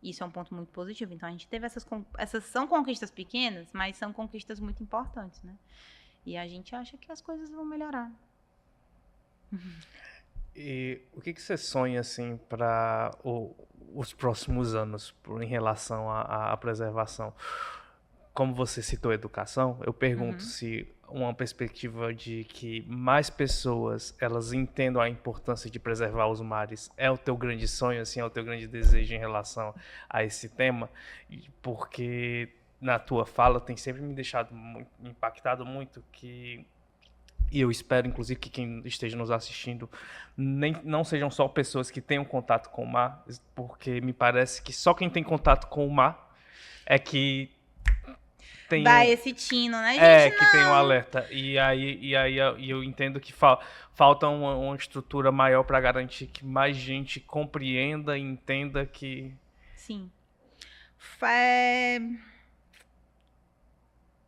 E isso é um ponto muito positivo. Então, a gente teve essas são conquistas pequenas, mas são conquistas muito importantes, né? E a gente acha que as coisas vão melhorar. E o que você sonha, assim, para os próximos anos em relação à preservação? Como você citou educação, eu pergunto se uma perspectiva de que mais pessoas elas entendam a importância de preservar os mares é o teu grande sonho, assim, é o teu grande desejo em relação a esse tema, porque na tua fala tem sempre me deixado impactado muito e eu espero, inclusive, que quem esteja nos assistindo não sejam só pessoas que tenham contato com o mar, porque me parece que só quem tem contato com o mar é que tem dá esse tino, né, gente? Que tem um alerta. E aí eu entendo que falta uma estrutura maior para garantir que mais gente compreenda e entenda que... Sim.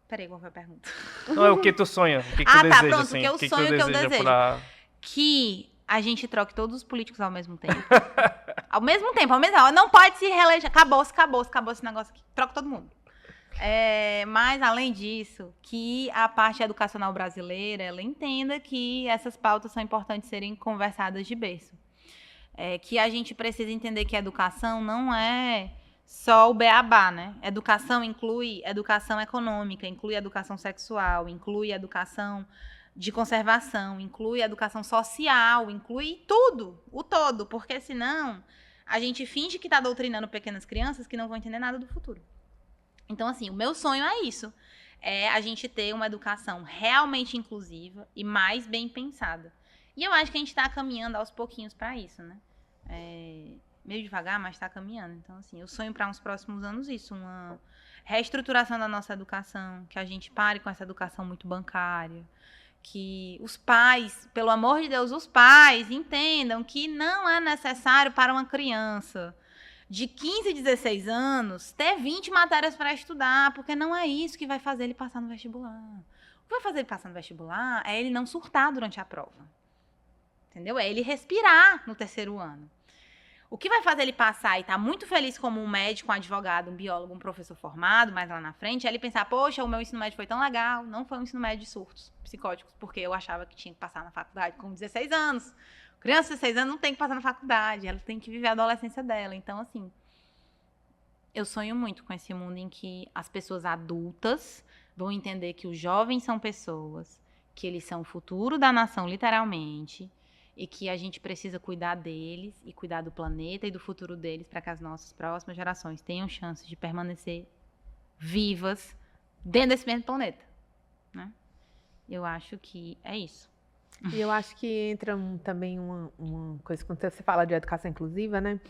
Peraí, qual foi a pergunta? Não, é o que tu sonha, o que tu tá, deseja, pronto, assim, o que eu sonho, o que eu desejo. Que a gente troque todos os políticos ao mesmo tempo. Ao mesmo tempo. Não pode se reeleger. Acabou esse negócio aqui. Troca todo mundo. Mas, além disso, que a parte educacional brasileira, ela entenda que essas pautas são importantes serem conversadas de berço. Que a gente precisa entender que a educação não é só o beabá, né? Educação inclui educação econômica, inclui educação sexual, inclui educação de conservação, inclui educação social, inclui tudo, o todo, porque senão a gente finge que está doutrinando pequenas crianças que não vão entender nada do futuro. Então, assim, o meu sonho é isso. é a gente ter uma educação realmente inclusiva e mais bem pensada. E eu acho que a gente está caminhando aos pouquinhos para isso, né? Meio devagar, mas está caminhando. Então, assim, eu sonho para uns próximos anos isso, uma reestruturação da nossa educação, que a gente pare com essa educação muito bancária, que os pais, pelo amor de Deus, os pais entendam que não é necessário para uma criança de 15, 16 anos ter 20 matérias para estudar, porque não é isso que vai fazer ele passar no vestibular. O que vai fazer ele passar no vestibular é ele não surtar durante a prova. Entendeu? É ele respirar no terceiro ano. O que vai fazer ele passar e estar muito feliz como um médico, um advogado, um biólogo, um professor formado, mais lá na frente, é ele pensar, poxa, o meu ensino médio foi tão legal, não foi um ensino médio de surtos psicóticos, porque eu achava que tinha que passar na faculdade com 16 anos. Criança de 16 anos não tem que passar na faculdade, ela tem que viver a adolescência dela. Então, assim, eu sonho muito com esse mundo em que as pessoas adultas vão entender que os jovens são pessoas, que eles são o futuro da nação, literalmente, e que a gente precisa cuidar deles e cuidar do planeta e do futuro deles para que as nossas próximas gerações tenham chance de permanecer vivas dentro desse mesmo planeta, né? Eu acho que é isso. E eu acho que entra também uma coisa, quando você fala de educação inclusiva, né?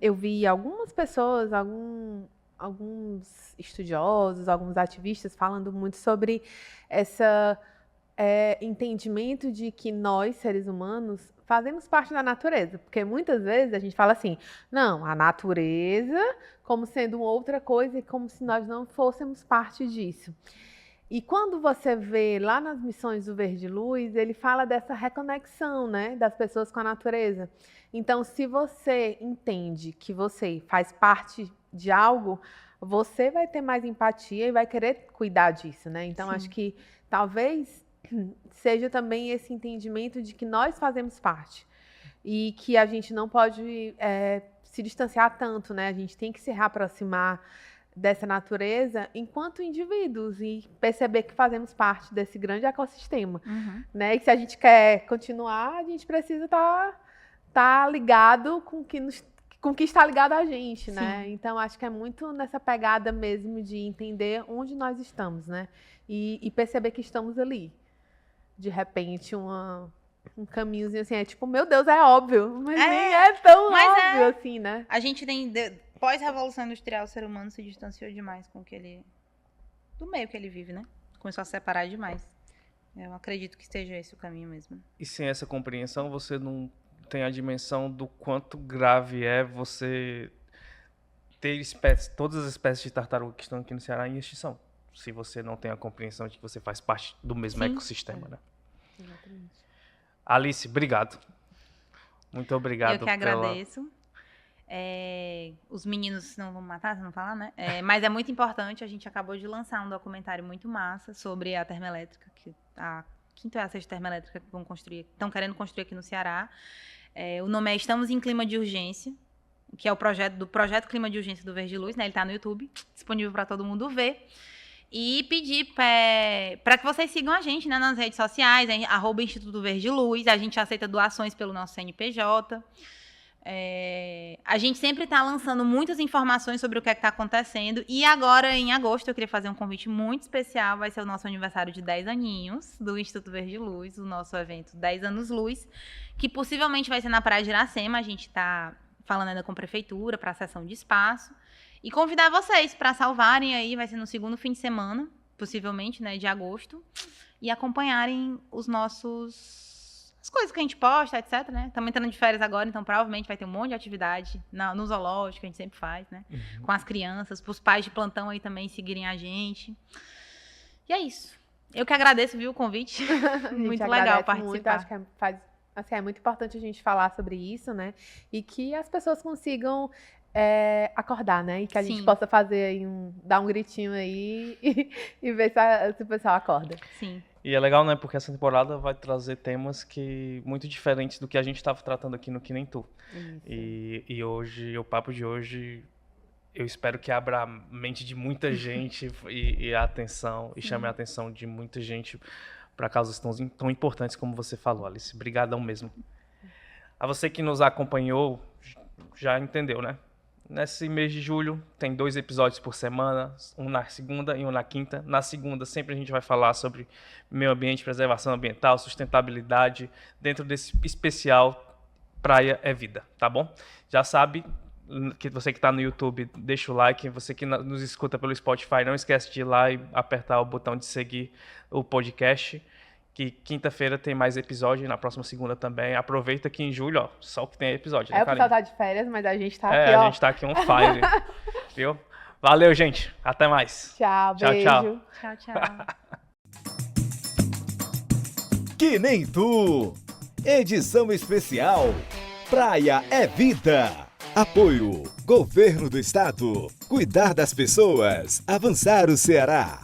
Eu vi algumas pessoas, alguns estudiosos, alguns ativistas falando muito sobre essa entendimento de que nós, seres humanos, fazemos parte da natureza. Porque muitas vezes a gente fala assim, não, a natureza como sendo outra coisa e como se nós não fôssemos parte disso. E quando você vê lá nas missões do Verde Luz, ele fala dessa reconexão, né, das pessoas com a natureza. Então, se você entende que você faz parte de algo, você vai ter mais empatia e vai querer cuidar disso, né? Então, acho que talvez seja também esse entendimento de que nós fazemos parte e que a gente não pode se distanciar tanto, né? A gente tem que se reaproximar dessa natureza enquanto indivíduos e perceber que fazemos parte desse grande ecossistema, né? E que se a gente quer continuar, a gente precisa estar ligado com o que está ligado a gente, né? Sim. Então, acho que é muito nessa pegada mesmo de entender onde nós estamos, né? E perceber que estamos ali. De repente, um caminhozinho assim, é tipo, meu Deus, é óbvio, mas nem é tão óbvio assim, né? A gente tem... Pós-revolução industrial, o ser humano se distanciou demais do meio que ele vive, né? Começou a separar demais. Eu acredito que esteja esse o caminho mesmo. E sem essa compreensão, você não tem a dimensão do quanto grave é você ter todas as espécies de tartaruga que estão aqui no Ceará em extinção. Se você não tem a compreensão de que você faz parte do mesmo ecossistema, né? Exatamente. Alice, obrigado. Muito obrigado. Eu que agradeço. Os meninos não vão matar, se não falar, né? Mas é muito importante, a gente acabou de lançar um documentário muito massa sobre a termoelétrica, a quinta ou a sexta termoelétrica que estão querendo construir aqui no Ceará. O nome é Estamos em Clima de Urgência, que é o projeto Clima de Urgência do Verde Luz, né? Ele está no YouTube, disponível para todo mundo ver. E pedir para que vocês sigam a gente, né, nas redes sociais, @Instituto Verde Luz. A gente aceita doações pelo nosso CNPJ. A gente sempre está lançando muitas informações sobre o que está acontecendo. E agora, em agosto, eu queria fazer um convite muito especial. Vai ser o nosso aniversário de 10 aninhos do Instituto Verde Luz, o nosso evento 10 Anos Luz, que possivelmente vai ser na Praia de Iracema. A gente está falando ainda com a prefeitura para a cessão de espaço. E convidar vocês para salvarem aí, vai ser no segundo fim de semana, possivelmente, né, de agosto, e acompanharem as coisas que a gente posta, etc, né? Estamos entrando de férias agora, então provavelmente vai ter um monte de atividade no zoológico, que a gente sempre faz, né? Com as crianças, para os pais de plantão aí também seguirem a gente. E é isso. Eu que agradeço, viu, o convite. Muito legal participar. Muito, acho que é muito importante a gente falar sobre isso, né? E que as pessoas consigam acordar, né? E que a gente possa fazer aí dar um gritinho aí e ver se o pessoal acorda. Sim. E é legal, né? Porque essa temporada vai trazer temas muito diferentes do que a gente estava tratando aqui no Que Nem Tu. E hoje, o papo de hoje, eu espero que abra a mente de muita gente e a atenção, e chame a atenção de muita gente para causas tão importantes como você falou, Alice. Obrigadão mesmo. A você que nos acompanhou, já entendeu, né? Nesse mês de julho tem 2 episódios por semana, um na segunda e um na quinta. Na segunda sempre a gente vai falar sobre meio ambiente, preservação ambiental, sustentabilidade, dentro desse especial Praia é Vida, tá bom? Já sabe que você que está no YouTube, deixa o like. Você que nos escuta pelo Spotify, não esquece de ir lá e apertar o botão de seguir o podcast. Que quinta-feira tem mais episódio, na próxima segunda também. Aproveita que em julho, ó, só que tem episódio. É, Né, o pessoal tá de férias, mas a gente tá aqui, a ó. gente tá aqui on fire, viu? Valeu, gente. Até mais. Tchau, Tchau, beijo. tchau. Tchau, tchau. Que nem tu. Edição especial Praia é Vida. Apoio Governo do Estado. Cuidar das pessoas. Avançar o Ceará.